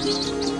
Khyber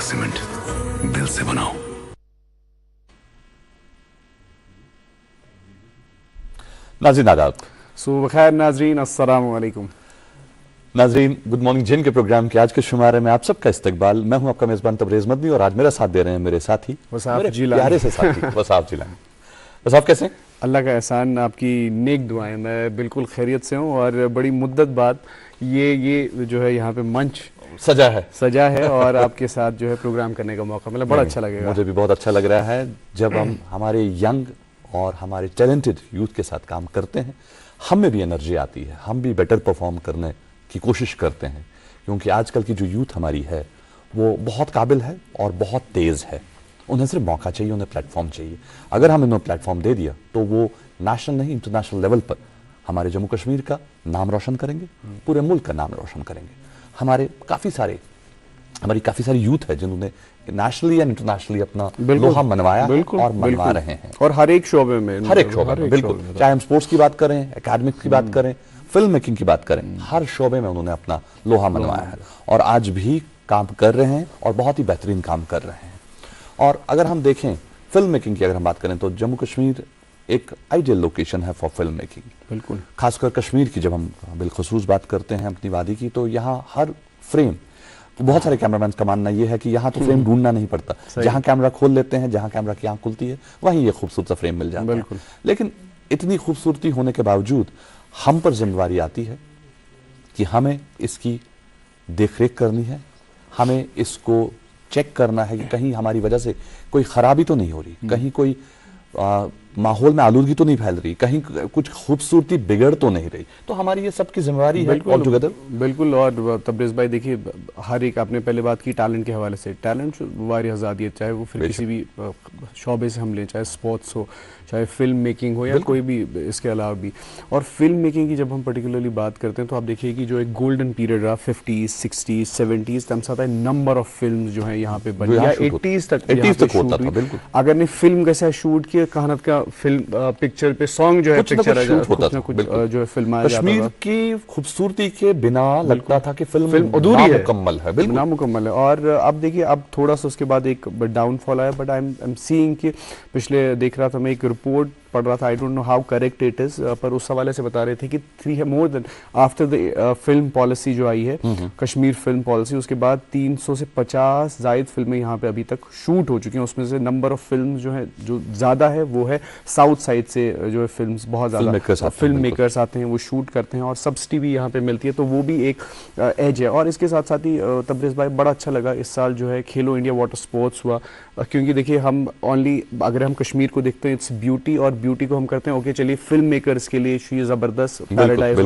cement, दिल से बनाओ। नाज़रीन आदाब। सुबह खैर नाजरीन, अस्सलाम वालेकुम। नाजरीन गुड मॉर्निंग जिन के प्रोग्राम के आज के शुमारे में आप सबका इस्तकबाल। मैं हूं आपका मेजबान तबरेज मदनी और आज मेरा साथ दे रहे हैं मेरे साथी वसाफ जिलानी। प्यारे से साथी वसाफ जिलानी। वसाफ कैसे हैं? अल्लाह का एहसान, आपकी नेक दुआएं। मैं बिल्कुल खैरियत से हूँ और बड़ी मुद्दत बाद ये जो है यहाँ पे मंच सजा है और आपके साथ जो है प्रोग्राम करने का मौका मिला, बड़ा अच्छा लगेगा। मुझे भी बहुत अच्छा लग रहा है जब हम हमारे यंग और हमारे टैलेंटेड यूथ के साथ काम करते हैं, हम में भी एनर्जी आती है, हम भी बेटर परफॉर्म करने की कोशिश करते हैं, क्योंकि आजकल की जो यूथ हमारी है वो बहुत काबिल है और बहुत तेज़ है। उन्हें सिर्फ मौका चाहिए, उन्हें प्लेटफॉर्म चाहिए। अगर हम इन्हें प्लेटफॉर्म दे दिया तो वो नेशनल नहीं इंटरनेशनल लेवल पर हमारे जम्मू कश्मीर का नाम रोशन करेंगे, पूरे मुल्क का नाम रोशन करेंगे। हमारी काफ़ी सारी यूथ है जिन्होंने नेशनली एंड इंटरनेशनली अपना लोहा मनवाया और मनवा रहे हैं, और हर एक शोबे में बिल्कुल, चाहे हम स्पोर्ट्स की बात करें, एकेडमिक की बात करें, फिल्म मेकिंग की बात करें, हर शोबे में उन्होंने अपना लोहा मनवाया है और आज भी काम कर रहे हैं और बहुत ही बेहतरीन काम कर रहे हैं। और अगर हम देखें फिल्म मेकिंग की, अगर हम बात करें तो जम्मू कश्मीर एक आइडियल लोकेशन है फॉर फिल्म मेकिंग। बिल्कुल, खासकर कश्मीर की जब हम बिलखसूस बात करते हैं अपनी वादी की, तो यहाँ हर फ्रेम, बहुत सारे कैमरामैन का मानना यह है कि यहाँ तो फ्रेम ढूंढना नहीं पड़ता, जहाँ कैमरा खोल लेते हैं, जहाँ कैमरा की आंख खुलती है वहीं ये खूबसूरत सा फ्रेम मिल जाता है। लेकिन इतनी खूबसूरती होने के बावजूद हम पर जिम्मेदारी आती है कि हमें इसकी देखरेख करनी है, हमें इसको चेक करना है कि कहीं हमारी वजह से कोई खराबी तो नहीं हो रही, कहीं कोई माहौल में आलूदगी तो नहीं फैल रही, कहीं कुछ खूबसूरती बिगड़ तो नहीं रही। तो हमारी ये सबकी जिम्मेवारी है ऑल टुगेदर। बिल्कुल। और तबरेज भाई देखिए, हर एक, आपने पहले बात की टैलेंट के हवाले से, टैलेंट वारी आज़ादी है, चाहे वो फिर किसी भी शोबे से हम लें, चाहे स्पोर्ट्स हो, चाहे फिल्म मेकिंग हो या कोई भी इसके अलावा भी। और फिल्म मेकिंग की जब हम पर्टिकुलरली बात करते हैं तो आप देखिए कि जो एक गोल्डन पीरियड रहा 50s 60s 70s, तब साथ नंबर ऑफ फिल्म जो है यहाँ पे बनी, या 80s तक होता था। बिल्कुल, अगर नहीं फिल्म कैसे शूट किया, कहानत का फिल्म पिक्चर पे सॉन्ग जो है पिक्चर जो है फिल्म कश्मीर की खूबसूरती के बिना लगता था कि फिल्म अधूरी है, मुकम्मल है, बिल्कुल नामुकम्मल है। और अब देखिए, अब थोड़ा सा उसके बाद एक डाउनफॉल आया, बट आई एम सीइंग कि पिछले देख रहा था मैं, एक रिपोर्ट पढ़ रहा था, I don't know how correct it is, पर उस हवाले से बता रहे थे कि more than after the film policy जो आई है, कश्मीर फिल्म पॉलिसी, उसके बाद 300 से 50 जायद फिल्में यहाँ पे अभी तक शूट हो चुकी हैं। उसमें से नंबर ऑफ फिल्म जो है, जो ज्यादा है वो है साउथ साइड से, जो है फिल्म्स बहुत ज्यादा फिल्म मेकर्स आते हैं, वो शूट करते हैं और सब्सिडी भी यहाँ पे मिलती है, तो वो भी एक एज है। और इसके साथ साथ ही तबरेज भाई, बड़ा अच्छा लगा इस साल जो है खेलो इंडिया वाटर स्पोर्ट्स हुआ, क्योंकि देखिए हम ओनली, अगर हम कश्मीर को देखते हैं इट्स ब्यूटी, और ब्यूटी को हम करते हैं ओके चलिए फिल्म मेकर्स के लिए ये जबरदस्त paradise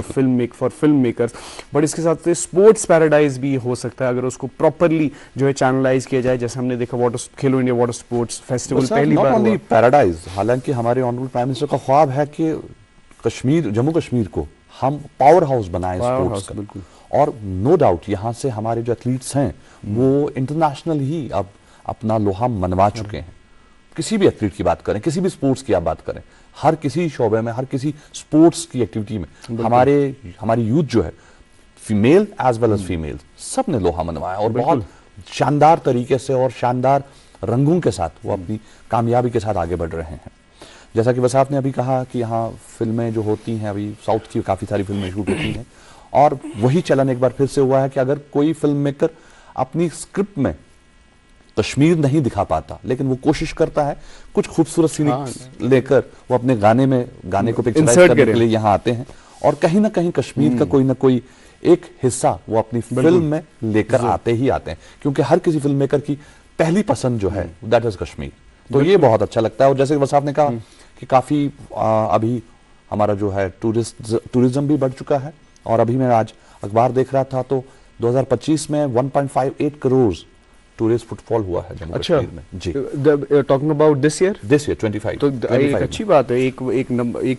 for film makers, but इसके साथ स्पोर्ट्स पैराडाइज भी हो सकता है अगर उसको प्रॉपरली जो है चैनलाइज किया जाए, जैसे हमने देखा खेलो इंडिया वाटर स्पोर्ट्स फेस्टिवल पहली बार हुआ। पैराडाइज, हालांकि हमारे ऑनरेबल प्राइम मिनिस्टर का ख्वाब है कि कश्मीर, जम्मू कश्मीर को हम पावर हाउस बनाए स्पोर्ट्स का। बिल्कुल, और नो डाउट यहाँ से हमारे जो एथलीट्स हैं वो इंटरनेशनल ही अब अपना लोहा मनवा चुके हैं। किसी भी एथलीट की बात करें, किसी भी स्पोर्ट्स की आप बात करें, हर किसी शोबे में, हर किसी स्पोर्ट्स की एक्टिविटी में हमारी यूथ जो है, female as well as female, सब ने लोहा मनवाया और बहुत शानदार तरीके से और शानदार रंगों के साथ वो अपनी कामयाबी के साथ आगे बढ़ रहे हैं। जैसा कि वसाफ ने अभी कहा कि यहाँ फिल्में जो होती हैं, अभी साउथ की काफ़ी सारी फिल्में शूट होती हैं, और वही चलन एक बार फिर से हुआ है कि अगर कोई फिल्म मेकर अपनी स्क्रिप्ट में कश्मीर नहीं दिखा पाता, लेकिन वो कोशिश करता है कुछ खूबसूरत सीन लेकर वो अपने गाने को पिक्चराइज करने के लिए यहाँ आते हैं, और कहीं ना कहीं कश्मीर का कोई ना कोई एक हिस्सा वो अपनी फिल्म में लेकर आते ही आते हैं, क्योंकि हर किसी फिल्म मेकर की पहली पसंद जो है दैट इज कश्मीर। तो ये बहुत अच्छा लगता है। और जैसे वसाफ ने कहा कि काफी अभी हमारा जो है टूरिज्म भी बढ़ चुका है, और अभी मैं आज अखबार देख रहा था तो 2025 में 1.58 करोड़ टूरिस्ट फुटफॉल हुआ है जम्मू कश्मीर में। जी, टॉकिंग अबाउट दिस ईयर 25 तो एक अच्छी बात है। एक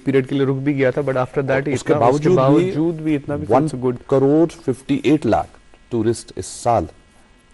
पीरियड के लिए रुक भी गया था, बट आफ्टर दैट उसके बावजूद भी इतना भी 1 करोड़ 58 लाख टूरिस्ट इस साल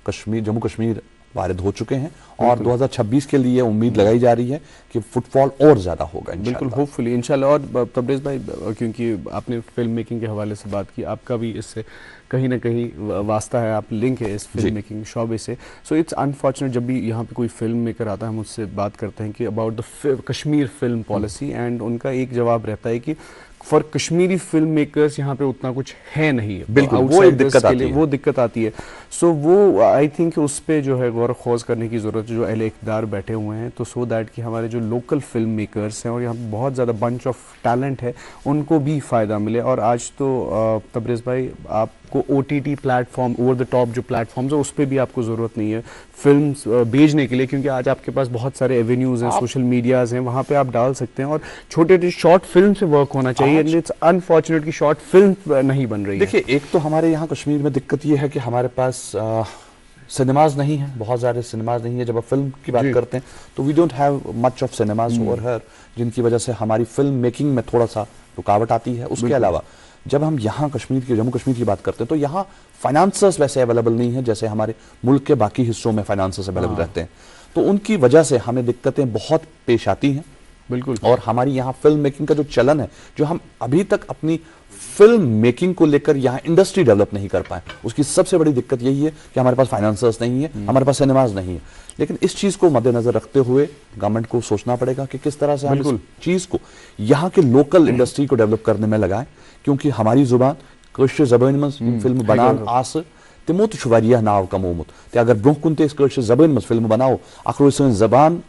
कश्मीर जम्मू कश्मीर वारिद हो चुके हैं, और 2026 के लिए उम्मीद लगाई जा रही है कि फुटफॉल और ज्यादा होगा बिल्कुल, होपफुली इंशाल्लाह। और तबरेज़ भाई, क्योंकि आपने फिल्म मेकिंग के हवाले से बात की, आपका भी इससे कहीं ना कहीं वास्ता है, आप लिंक है इस फिल्म मेकिंग शोबे से। सो इट्स अनफॉर्चुनेट जब भी यहाँ पे कोई फिल्म मेकर आता है, हम उससे बात करते हैं कि about the Kashmir film policy, and उनका एक जवाब रहता है कि फॉर कश्मीरी फिल्म मेकर्स यहाँ पे उतना कुछ है नहीं, बिल्कुल वो एक दिक्कत आती है, वो दिक्कत आती है। सो वो आई थिंक उस पे जो है गौर खोज करने की जरूरत है, जो अहले इक़्तिदार बैठे हुए हैं, तो सो दैट कि हमारे जो लोकल फिल्म मेकर्स हैं और यहाँ पे बहुत ज़्यादा बंच ऑफ टैलेंट है, उनको भी फ़ायदा मिले। और आज तो तबरेज़ भाई आपको OTT platform, over the top जो प्लेटफॉर्म्स है, उस पर भी आपको ज़रूरत नहीं है फिल्म्स भेजने के लिए, क्योंकि आज आपके पास बहुत सारे एवेन्यूज़ हैं, सोशल मीडियाज़ हैं, वहाँ पे आप डाल सकते हैं, और छोटे छोटे शॉर्ट फिल्म से वर्क होना चाहिए। इट्स अनफॉर्चुनेट कि शॉर्ट फिल्म नहीं बन रही है। देखिए, एक तो हमारे यहाँ कश्मीर में दिक्कत ये है कि हमारे पास सिनेमाज नहीं है, बहुत सारे सिनेमाज नहीं है। जब आप फिल्म की बात करते हैं तो we don't have much of cinemas over here, जिनकी वजह से हमारी फिल्म मेकिंग में थोड़ा सा रुकावट आती है। उसके अलावा जब हम यहाँ जम्मू कश्मीर की बात करते हैं तो यहाँ फाइनेंसर्स वैसे अवेलेबल नहीं है जैसे हमारे मुल्क के बाकी हिस्सों में फाइनेंसर्स अवेलेबल रहते हैं, तो उनकी वजह से हमें दिक्कतें बहुत पेश आती हैं। बिल्कुल। और हमारी यहाँ फिल्म मेकिंग का जो चलन है, जो हम अभी तक अपनी फिल्म मेकिंग को लेकर यहाँ इंडस्ट्री डेवलप नहीं कर पाए, उसकी सबसे बड़ी दिक्कत यही है कि हमारे पास फाइनेंसर्स नहीं है, हमारे पास सिनेमाज नहीं है। लेकिन इस चीज को मद्देनजर रखते हुए गवर्नमेंट को सोचना पड़ेगा कि किस तरह से हम इस चीज को यहाँ के लोकल इंडस्ट्री को डेवलप करने में लगाएं, क्योंकि हमारी जुबान कश्मीर जबान में फिल्म बनान आस तमो तो नाव कमोमुत, अगर ब्रोह कुन जबान में फिल्म बनाओ अखर सन जबान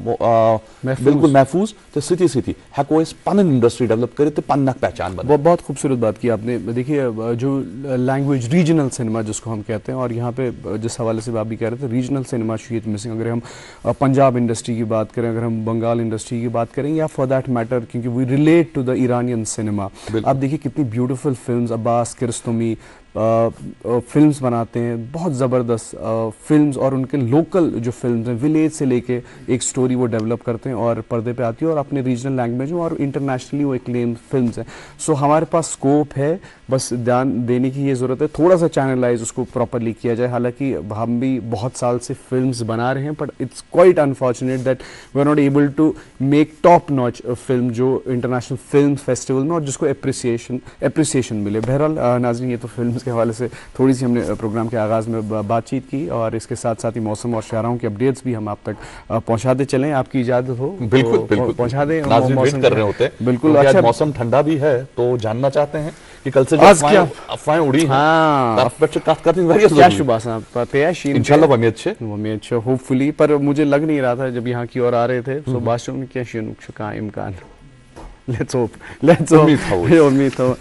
बिल्कुल महफूज, तो सिटी सिटी हेको पन इंडस्ट्री डेवलप करे तो पन पहचान बने। बहुत खूबसूरत बात की आपने। देखिए, जो लैंग्वेज रीजनल सिनेमा जिसको हम कहते हैं, और यहाँ पे जिस हवाले से आप भी कह रहे थे, रीजनल सिनेमा शुड मिसिंग। अगर हम पंजाब इंडस्ट्री की बात करें, अगर हम बंगाल इंडस्ट्री की बात करें, या फॉर दैट मैटर क्योंकि we relate to the Iranian cinema, आप देखिए कितनी beautiful films Abbas Kiarostami films बनाते हैं, बहुत ज़बरदस्त फिल्म्स, और उनके लोकल जो फिल्म्स हैं विलेज से लेके एक स्टोरी वो डेवलप करते हैं और पर्दे पे आती है, और अपने रीजनल लैंग्वेज में और इंटरनेशनली वो एक्लेम फिल्म्स हैं। सो हमारे पास स्कोप है, बस ध्यान देने की ये ज़रूरत है, थोड़ा सा चैनलाइज उसको प्रॉपरली किया जाए। हालांकि हम भी बहुत साल से फिल्म्स बना रहे हैं, but it's quite unfortunate that we are not able to make top notch film जो इंटरनेशनल फिल्म फेस्टिवल में, और जिसको एप्रिसिएशन मिले। बहरहाल नाज़रीन, ये तो फिल्म के हवाले से थोड़ी सी हमने प्रोग्राम के आगाज़ में बातचीत की, और इसके साथ साथ ही मौसम और शायराओं के अपडेट्स भी हम आप तक पहुंचाते चलें। आपकी इजाज़त हो बिल्कुल तो बिल्कुल पहुंचा दें। वेट कर रहे होते हैं बिल्कुल। अच्छा, मौसम ठंडा भी है, तो जानना चाहते हैं कि कल से अफवाहें उड़ी हैं, क्या शुभ इंशाल्लाह वो अच्छे होपफुली, पर मुझे लग नहीं रहा था जब यहाँ की ओर आ रहे थे तो बादशाह में क्या इम्कान। लेट्स होप उम्मीद हो।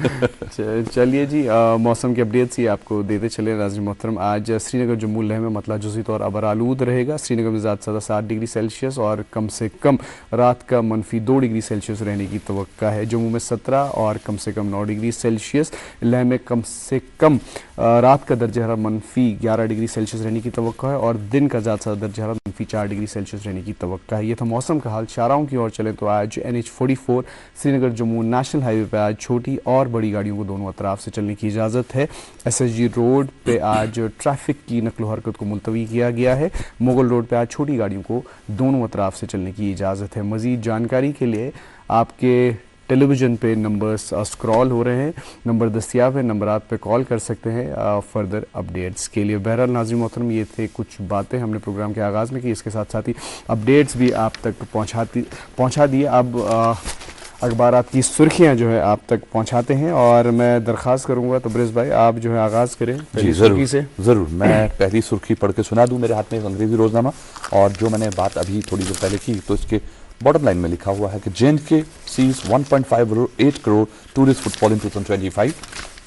चलिए जी, मौसम के अपडेट्स ही आपको देते चले नाज़रीन मोहतरम। आज श्रीनगर जम्मू लेह में मतला जुज़ी तौर अबर आलूद रहेगा। श्रीनगर में ज़्यादा 7 डिग्री सेल्सियस और कम से कम रात का -2 डिग्री सेल्सियस रहने की तवक्का है। जम्मू में 17 और कम से कम 9 डिग्री सेल्सियस। लेह में कम से कम रात का दर्जा हरारत -11 डिग्री सेल्सियस रहने की तवक्का है, और दिन का ज़्यादा दर्जा हरारत -4 डिग्री सेल्सियस रहने की तवक्का है। ये था मौसम का हाल। शाहराहों की ओर चलें तो आज NH44 Srinagar Jammu national highway पर आज छोटी और बड़ी गाड़ियों को दोनों अतराफ से चलने की इजाज़त है। SSG रोड पे आज ट्रैफिक की नकलो हरकत को मुलतवी किया गया है। मुगल रोड पे आज छोटी गाड़ियों को दोनों अतराफ से चलने की इजाज़त है। मज़ीद जानकारी के लिए आपके टेलीविज़न पे नंबर्स स्क्रॉल हो रहे हैं, नंबर दस्तियाब है, नंबर आप पे कॉल कर सकते हैं फर्दर अपडेट्स के लिए। बहरहाल नाज़रीन मोहतरम, ये थे कुछ बातें हमने प्रोग्राम के आगाज़ में की, इसके साथ साथ ही अपडेट्स भी आप तक पहुँचा दिए। अब अखबारात की सुर्खियां जो है आप तक पहुंचाते हैं, और मैं दरख्वास्त करूंगा तबरेज़ भाई आप जो है आगाज़ करें पहली सुर्खी से। ज़रूर, मैं पहली सुर्खी पढ़ के सुना दूं। मेरे हाथ में एक अंग्रेज़ी रोजनामा, और जो मैंने बात अभी थोड़ी देर पहले की तो इसके बॉटम लाइन में लिखा हुआ है कि J&K sees 1.58 crore tourist footfall in 2025।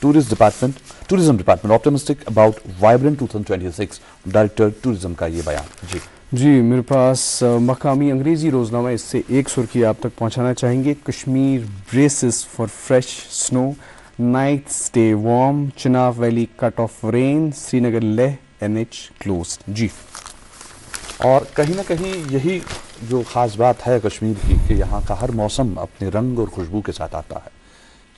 Tourism department optimistic about vibrant 2026, director tourism का ये बयान। जी जी, मेरे पास मकामी अंग्रेजी रोजनामा, इससे एक सुर्खी आप तक पहुंचाना चाहेंगे। Kashmir braces for fresh snow, night stay warm, Chenab valley cut off rain, Srinagar Leh NH closed. जी, और कहीं ना कहीं यही जो खास बात है कश्मीर की कि यहाँ का हर मौसम अपने रंग और खुशबू के साथ आता है,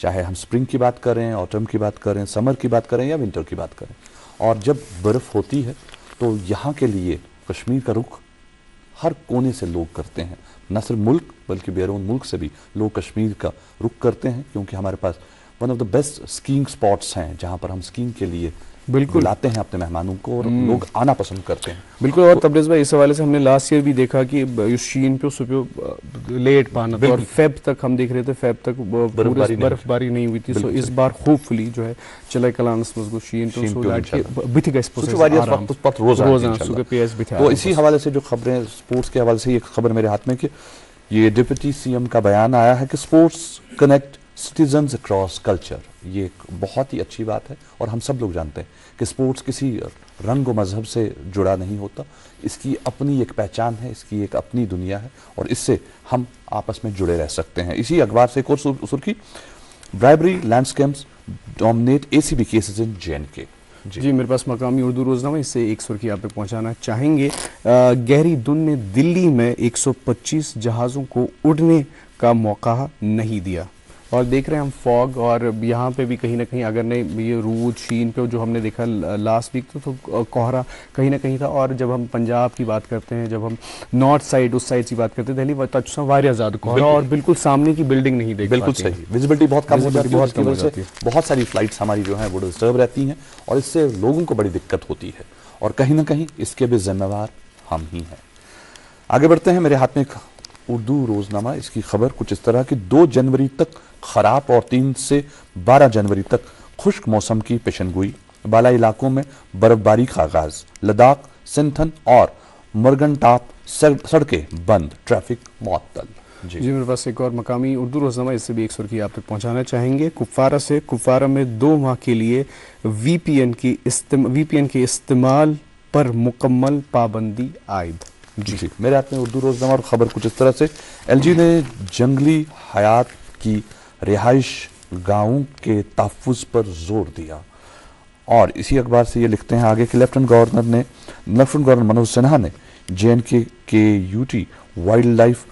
चाहे हम स्प्रिंग की बात करें, ऑटम की बात करें, समर की बात करें या विंटर की बात करें। और जब बर्फ़ होती है तो यहाँ के लिए कश्मीर का रुख हर कोने से लोग करते हैं, न सिर्फ मुल्क बल्कि बैरून मुल्क से भी लोग कश्मीर का रुख करते हैं, क्योंकि हमारे पास one of the best skiing spots हैं जहाँ पर हम स्कीइंग के लिए बिल्कुल लाते हैं अपने मेहमानों को और लोग आना पसंद करते हैं। बिल्कुल। और तबरेज़ भाई, इस हवाले से हमने लास्ट ईयर भी देखा कि इस शीन पे सुबह लेट पाना था और फेब तक हम देख रहे थे, फेब तक बर्फबारी नहीं हुई थी। सो इस बार होपफुली जो है चले कलानस मजगू शीन पे सो दैट के बिथि गइस रोजाना सुबह पेस बिथा। तो इसी हवाले से जो खबरें स्पोर्ट्स के हवाले से, एक खबर मेरे हाथ में कि ये डिप्टी CM का बयान आया है कि sports connect citizens across culture. ये एक बहुत ही अच्छी बात है और हम सब लोग जानते हैं कि स्पोर्ट्स किसी रंग व मजहब से जुड़ा नहीं होता, इसकी अपनी एक पहचान है, इसकी एक अपनी दुनिया है और इससे हम आपस में जुड़े रह सकते हैं। इसी अखबार से एक और सुर्खी, bribery landscapes dominate ACB cases in JNK। जी, मेरे पास मकामी उर्दू रोजनामा, इससे एक सुर्खी आप तक पहुंचाना चाहेंगे। गहरी धुन ने दिल्ली में 125 जहाज़ों को उड़ने का मौका नहीं दिया। और देख रहे हैं हम फॉग, और यहाँ पे भी कहीं ना कहीं अगर नहीं ये रूद शीन पे जो हमने देखा लास्ट वीक तो कोहरा कहीं ना कहीं था। और जब हम पंजाब की बात करते हैं, जब हम नॉर्थ साइड उस साइड की बात करते हैं, दिल्ली वारिया ज़्यादा कोहरा और बिल्कुल सामने की बिल्डिंग नहीं देख बिल्कुल सही, विजिबिलिटी बहुत कम हो जाती है, बहुत सारी फ्लाइट्स हमारी जो है वो डिस्टर्ब रहती हैं और इससे लोगों को बड़ी दिक्कत होती है और कहीं ना कहीं इसके भी जिम्मेवार हम ही हैं। आगे बढ़ते हैं। मेरे हाथ में एक उर्दू रोजनामा, इसकी खबर कुछ इस तरह कि 2 जनवरी तक खराब और 3 से 12 जनवरी तक खुश्क मौसम की पेशनगोई, बाला इलाकों में बर्फबारी का आगाज, लद्दाख, सिंथन और मरगन टॉप सड़कें बंद, ट्रैफिक मुअत्तल। जी, मेरे पास एक और मकामी उर्दू रोजनामा, इससे भी एक सुर्खी आप तक पहुंचाना चाहेंगे। कुफारा में 2 माह के लिए VPN के इस्तेमाल पर मुकम्मल पाबंदी आयद। जी, मेरे हाथ में उर्दू रोजनामा और खबर कुछ इस तरह से, LG ने जंगली हयात की रिहाइश गांवों के तहफ़्फ़ुज़ पर जोर दिया। और इसी अखबार से ये लिखते हैं आगे कि लेफ्टिनेंट गवर्नर मनोज सिन्हा ने JNK के UT वाइल्ड लाइफ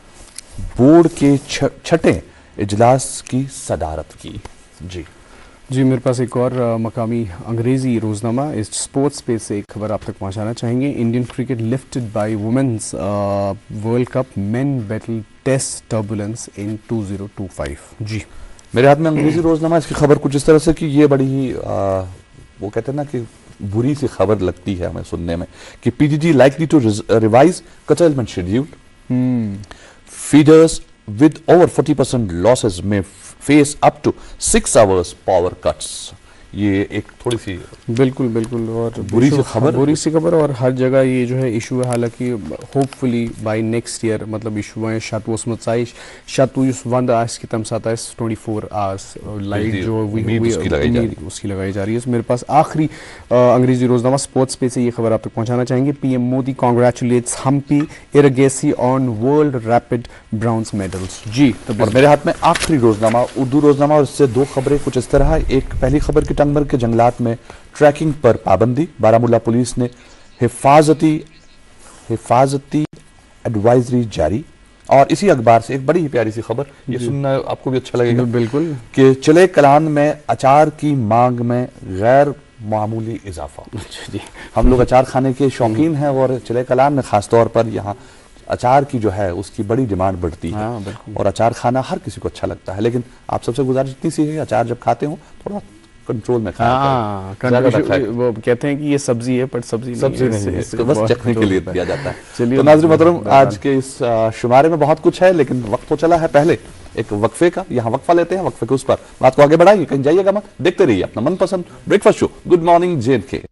बोर्ड के छठे इजलास की सदारत की। जी, मेरे पास एक और मकामी अंग्रेजी रोजनामा, इस स्पोर्ट्स पेज से एक खबर आप तक पहुंचाना चाहेंगे। Indian cricket lifted by women's world cup, men battle test turbulence in 2025। जी, मेरे हाथ में अंग्रेजी रोजनामा, इसकी खबर कुछ इस तरह से कि ये बड़ी ही वो कहते हैं ना कि बुरी सी खबर लगती है हमें सुनने में कि PDG likely to revise curtailment schedule, feeders with over 40% losses may face up to 6 hours power cuts। ये एक थोड़ी सी बिल्कुल और बुरी सी खबर और हर जगह ये जो है इशू है। हालांकि होपफुली बाय नेक्स्ट ईयर मतलब इशू है शतु युस वंद आस की तम साथ 24 आवर्स लाइट जो उसकी लगाई जा रही है। मेरे पास आखिरी अंग्रेजी रोजनामा स्पोर्ट्स पे से ये खबर आप तक पहुंचाना चाहेंगे। PM Modi congratulates Humpy Erigaisi on world rapid bronze medals. जी, और मेरे हाथ में आखिरी रोजनामा उर्दू रोजनामा और इससे 2 खबरें कुछ इस तरह है। एक पहली खबर की टंगमर के जंगलात में ट्रैकिंग पर पाबंदी, बारामूला पुलिस ने हिफाजती एडवाइजरी जारी। और इसी अखबार से एक बड़ी ही प्यारी सी खबर, ये सुनना आपको भी अच्छा लगेगा, बिल्कुल, कि चिले कलान में अचार की मांग में गैर मामूली इजाफा। जी, हम लोग अचार खाने के शौकीन हैं और चिले कलान में खासतौर पर यहाँ अचार की जो है उसकी बड़ी डिमांड बढ़ती है। और अचार खाना हर किसी को अच्छा लगता है, लेकिन आप सबसे गुजारिश इतनी सी है, अचार जब खाते हो थोड़ा कंट्रोल में खाया। वो कहते हैं कि ये सब्जी है पर सब्जी नहीं है, इसको बस चखने के लिए दिया जाता है। तो नाज़रीन मोहतरम, आज के इस शुमारे में बहुत कुछ है, लेकिन वक्त तो चला है पहले एक वक्फे का। यहाँ वक्फा लेते हैं, वक्फे के उस पर बात को आगे बढ़ाइए, कहीं जाइएगा मत, देखते रहिए अपना मनपसंद breakfast show good morning JNK।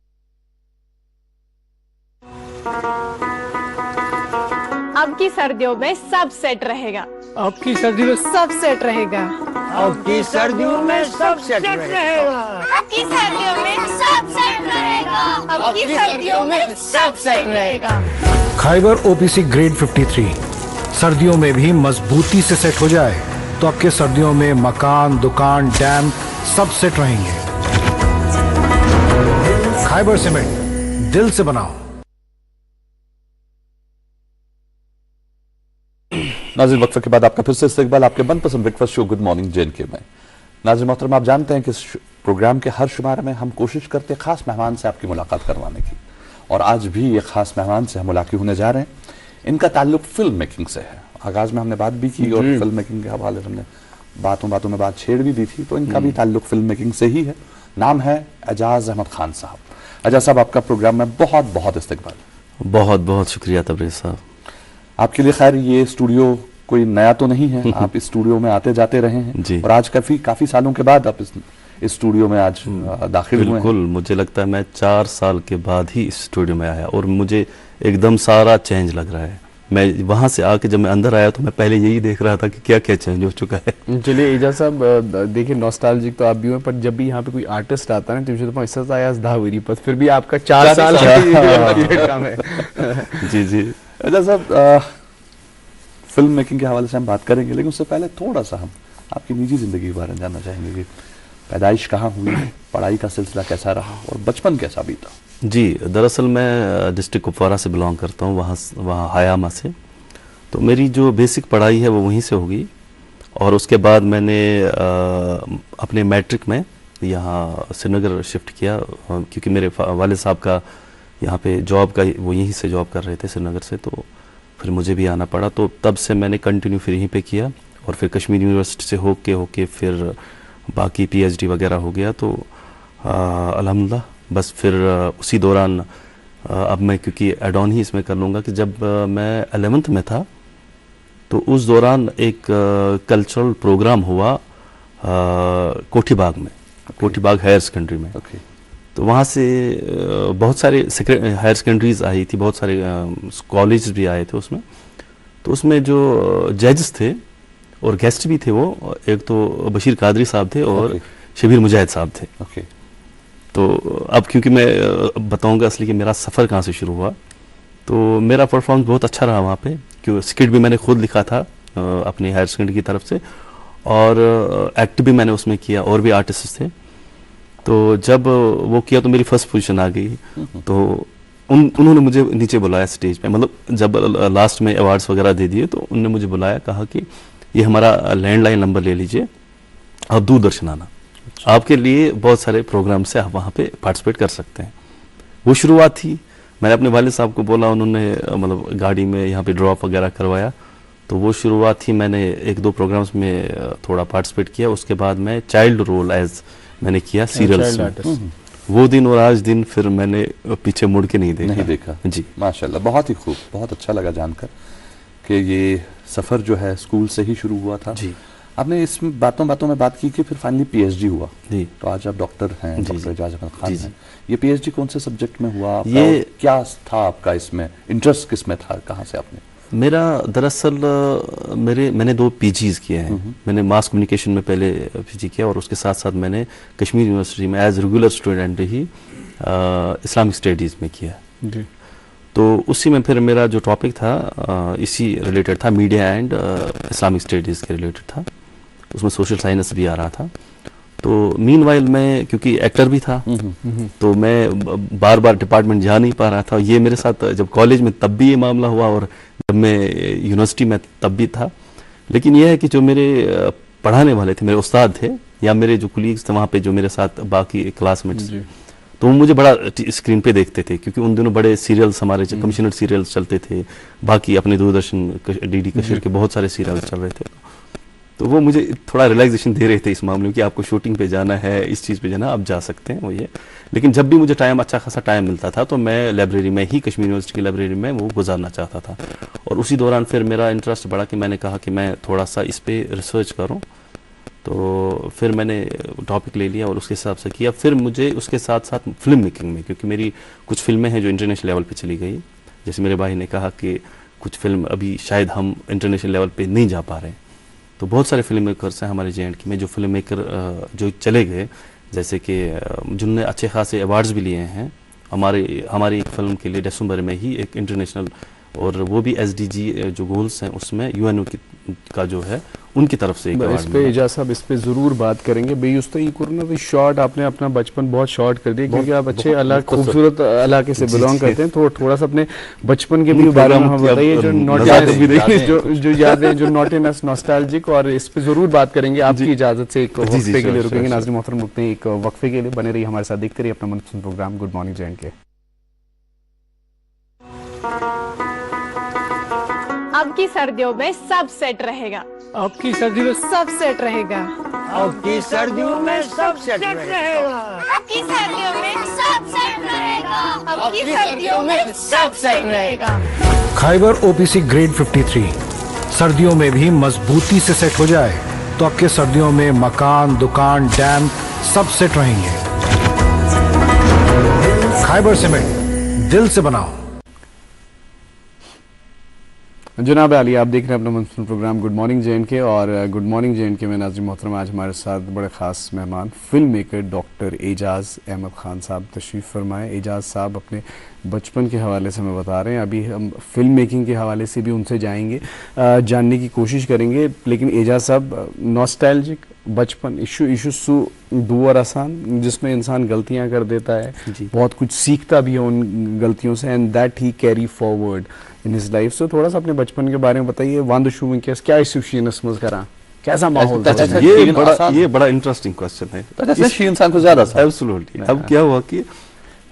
अब की सर्दियों में सब सेट रहेगा। अब की सर्दियों में सब सेट रहेगा। अब की सर्दियों में सब सेट रहेगा। आपकी सर्दियों में सब सेट रहेगा। आपकी सर्दियों में सब सेट रहेगा। खाइबर ओपीसी ग्रेड 53 सर्दियों में भी मजबूती से सेट हो जाए तो आपके सर्दियों में मकान, दुकान, डैम सब सेट रहेंगे। खाइबर सीमेंट, दिल से बनाओ। नाज़रीन, वक्फे के बाद आपका फिर से इस्तकबाल आपके मनपसंद breakfast show good morning JNK में। नाज़रीन मोहतरम, आप जानते हैं कि इस प्रोग्राम के हर शुमारे में हम कोशिश करते हैं खास मेहमान से आपकी मुलाकात करवाने की, और आज भी एक खास मेहमान से हम मुलाकात होने जा रहे हैं। इनका ताल्लुक फिल्म मेकिंग से है। आगाज में हमने बात भी की और फिल्म मेकिंग के हवाले से हमने बातों में बात छेड़ भी दी थी, तो इनका भी ताल्लुक फिल्म मेकिंग से ही है। नाम है एजाज अहमद खान साहब। एजाज साहब, आपका प्रोग्राम में बहुत बहुत इस्तकबाल। बहुत बहुत शुक्रिया तबरेज़ साहब। आपके लिए खैर ये स्टूडियो कोई नया तो नहीं है, आप इस स्टूडियो में आते जाते रहे हैं जी। और आज काफी सालों के बाद आप इस स्टूडियो में आज दाखिल हुए हैं। बिल्कुल, मुझे लगता है मैं 4 साल के बाद ही इस स्टूडियो में आया और मुझे एकदम सारा चेंज लग रहा है। मैं वहां से आके जब मैं अंदर आया तो मैं पहले यही देख रहा था कि क्या क्या चेंज हो चुका है। चलिए एजाज साहब, देखिए नॉस्टैल्जिक तो आप भी हैं, पर जब भी यहाँ पे कोई आर्टिस्ट आता है ना तो मुझे तो ऐसा आया 10 वरी पर फिर भी आपका 4 साल काम है। जी जी। एजाज साहब, फिल्म मेकिंग के हवाले से हम बात करेंगे, लेकिन उससे पहले थोड़ा सा हम आपकी निजी जिंदगी के बारे में जानना चाहेंगे कि पैदाइश कहाँ हुई, पढ़ाई का सिलसिला कैसा रहा और बचपन कैसा बीता। जी, दरअसल मैं डिस्ट्रिक्ट कुपवारा से बिलोंग करता हूँ, वहाँ हयामा से। तो मेरी जो बेसिक पढ़ाई है वो वहीं से होगी, और उसके बाद मैंने अपने मैट्रिक में यहाँ श्रीनगर शिफ्ट किया, क्योंकि मेरे वालिद साहब का यहाँ पे जॉब का, वो यहीं से जॉब कर रहे थे श्रीनगर से, तो फिर मुझे भी आना पड़ा। तो तब से मैंने कंटिन्यू फिर यहीं पे किया, और फिर कश्मीर यूनिवर्सिटी से होके फिर बाकी PhD वगैरह हो गया। तो अल्हम्दुलिल्लाह बस फिर उसी दौरान अब मैं, क्योंकि एड ऑन ही इसमें कर लूँगा कि जब मैं 11th में था तो उस दौरान एक कल्चरल प्रोग्राम हुआ कोठी बाग में, कोठी बाग हायर सेकेंडरी में। तो वहाँ से बहुत सारे हायर सेकेंडरीज आई थी, बहुत सारे कॉलेज भी आए थे उसमें। तो उसमें जो जजेस थे और गेस्ट भी थे, वो एक तो बशीर कादरी साहब थे और शबीर मुजाहिद साहब थे। तो अब क्योंकि मैं बताऊंगा असली कि मेरा सफ़र कहाँ से शुरू हुआ, तो मेरा परफॉर्मेंस बहुत अच्छा रहा वहाँ पे, क्योंकि स्किट भी मैंने खुद लिखा था अपनी हायर सेकेंडरी की तरफ से, और एक्ट भी मैंने उसमें किया, और भी आर्टिस्ट थे। तो जब वो किया तो मेरी फर्स्ट पोजीशन आ गई। तो उन्होंने मुझे नीचे बुलाया स्टेज पे, मतलब जब लास्ट में अवार्ड्स वगैरह दे दिए तो उन्होंने मुझे बुलाया, कहा कि ये हमारा लैंडलाइन नंबर ले लीजिए, आप दूरदर्शन आना, आपके लिए बहुत सारे प्रोग्राम से आप वहाँ पे पार्टिसिपेट कर सकते हैं। वो शुरुआत थी। मैंने अपने वालिद साहब को बोला, उन्होंने मतलब गाड़ी में यहाँ पे ड्रॉप वगैरह करवाया, तो वो शुरुआत थी। मैंने 1-2 प्रोग्राम्स में थोड़ा पार्टिसिपेट किया। उसके बाद मैं चाइल्ड रोल एज मैंने किया सीरियल्स में। वो दिन और आज दिन फिर मैंने पीछे मुड़ के नहीं देखा। जी, माशाल्लाह, बहुत ही खूब, बहुत अच्छा लगा जानकर कि ये सफ़र जो है स्कूल से ही शुरू हुआ था। जी। आपने इसमें बातों में बात की कि फिर फाइनली PhD हुआ। जी। तो आज आप डॉक्टर हैं, डॉक्टर एजाज अहमद खान जी, हैं। ये PhD कौन से सब्जेक्ट में हुआ? ये क्या था आपका इसमें इंटरेस्ट, किस में था, कहाँ से आपने? मेरा दरअसल मैंने 2 PGs किए हैं। मैंने मास कम्युनिकेशन में पहले PG किया, और उसके साथ साथ मैंने कश्मीर यूनिवर्सिटी में एज रेगुलर स्टूडेंट ही इस्लामिक स्टडीज़ में किया। जी। तो उसी में फिर मेरा जो टॉपिक था इसी रिलेटेड था, मीडिया एंड इस्लामिक स्टडीज़ के रिलेटेड था। उसमें सोशल साइंस भी आ रहा था। तो मीनवाइल मैं, क्योंकि एक्टर भी था, तो मैं बार बार डिपार्टमेंट जा नहीं पा रहा था। ये मेरे साथ जब कॉलेज में तब भी ये मामला हुआ, और जब मैं यूनिवर्सिटी में तब भी था। लेकिन यह है कि जो मेरे पढ़ाने वाले थे, मेरे उस्ताद थे, या मेरे जो कुलीग्स थे वहाँ पे, जो मेरे साथ बाकी क्लासमेट्स, तो वो मुझे बड़ा स्क्रीन पे देखते थे, क्योंकि उन दिनों बड़े सीरियल्स हमारे कमिश्नर सीरियल्स चलते थे, बाकी अपने दूरदर्शन DD कश्मीर के बहुत सारे सीरियल चल रहे थे। तो वो मुझे थोड़ा रिलैक्सेशन दे रहे थे इस मामले में कि आपको शूटिंग पे जाना है, इस चीज़ पे जाना, आप जा सकते हैं, वो ये। लेकिन जब भी मुझे टाइम, अच्छा खासा टाइम मिलता था, तो मैं लाइब्रेरी में ही, कश्मीर यूनिवर्सिटी की लाइब्रेरी में वो गुजारना चाहता था। और उसी दौरान फिर मेरा इंटरेस्ट बढ़ा कि मैंने कहा कि मैं थोड़ा सा इस पर रिसर्च करूँ। तो फिर मैंने टॉपिक ले लिया और उसके हिसाब से किया। फिर मुझे उसके साथ साथ फिल्म मेकिंग में, क्योंकि मेरी कुछ फिल्में हैं जो इंटरनेशनल लेवल पे चली गई, जैसे मेरे भाई ने कहा कि कुछ फिल्म अभी शायद हम इंटरनेशनल लेवल पे नहीं जा पा रहे हैं, तो बहुत सारे फिल्म मेकर्स हैं हमारे JNK में जो फिल्म मेकर जो चले गए, जैसे कि जिनने अच्छे खासे अवार्ड्स भी लिए हैं। हमारी एक फिल्म के लिए दिसंबर में ही एक इंटरनेशनल, और वो भी SDG जो गोल्स हैं उसमें UNO का जो है उनकी तरफ से एक इस अवार्ड पे मिला। एजाज साहब इस पे जरूर बात करेंगे। बेयुस्ता ही कुरना भी शॉर्ट, आपने अपना बचपन बहुत शॉर्ट कर दिया क्योंकि आप अच्छे अलग खूबसूरत इलाके से बिलोंग करते हैं, तो थोड़ा सा अपने बचपन के भी बारे में हमें बताइए, जो जो यादें, जो नॉटीनेस, नॉस्टैल्जिक, और इस पे जरूर बात करेंगे। आपकी इजाजत से एक वक्फे के लिए रुकेंगे। नाज़रीन मोहतरम, रुकते हैं एक वक्फे के लिए, बने रहिए हमारे साथ, देखते रहिए अपना मनपसंद प्रोग्राम गुड मॉर्निंग J&K। अब की सर्दियों में सब सेट रहेगा। आपकी सर्दी में सब सेट रहेगा। आपकी सर्दियों में सब सेट रहेगा। आपकी सर्दियों में सब सेट रहेगा। आपकी सर्दियों में सब सेट रहेगा। खाइबर OPC ग्रेड 53 सर्दियों में भी मजबूती से सेट हो जाए तो आपके सर्दियों में मकान, दुकान, डैम सब सेट रहेंगे। खाइबर सीमेंट, दिल से बनाओ। जनाब अली, आप देख रहे हैं अपना मनपसंद प्रोग्राम गुड मॉर्निंग J&K, और गुड मॉर्निंग J&K में नाज़रीन मोहतरम आज हमारे साथ बड़े ख़ास मेहमान film maker doctor Ejaz Ahmed Khan साहब तशरीफ़ फरमाए। एजाज साहब अपने बचपन के हवाले से हमें बता रहे हैं, अभी हम फिल्म मेकिंग के हवाले से भी उनसे जाएंगे, जानने की कोशिश करेंगे। लेकिन एजाज साहब, नॉस्टैल्जिक बचपन इशू सु दूर आसान, जिसमें इंसान गलतियां कर देता है, बहुत कुछ सीखता भी है उन गलतियों से, and that he carry forward in his life. So थोड़ा सा अपने बचपन के बारे में बताइए। वांद शू में क्या इशू शीनस करा, कैसा माहौल था? ये बड़ा इंटरेस्टिंग क्वेश्चन है। इंसान को ज्यादा था। एब्सोल्युटली। अब क्या हुआ कि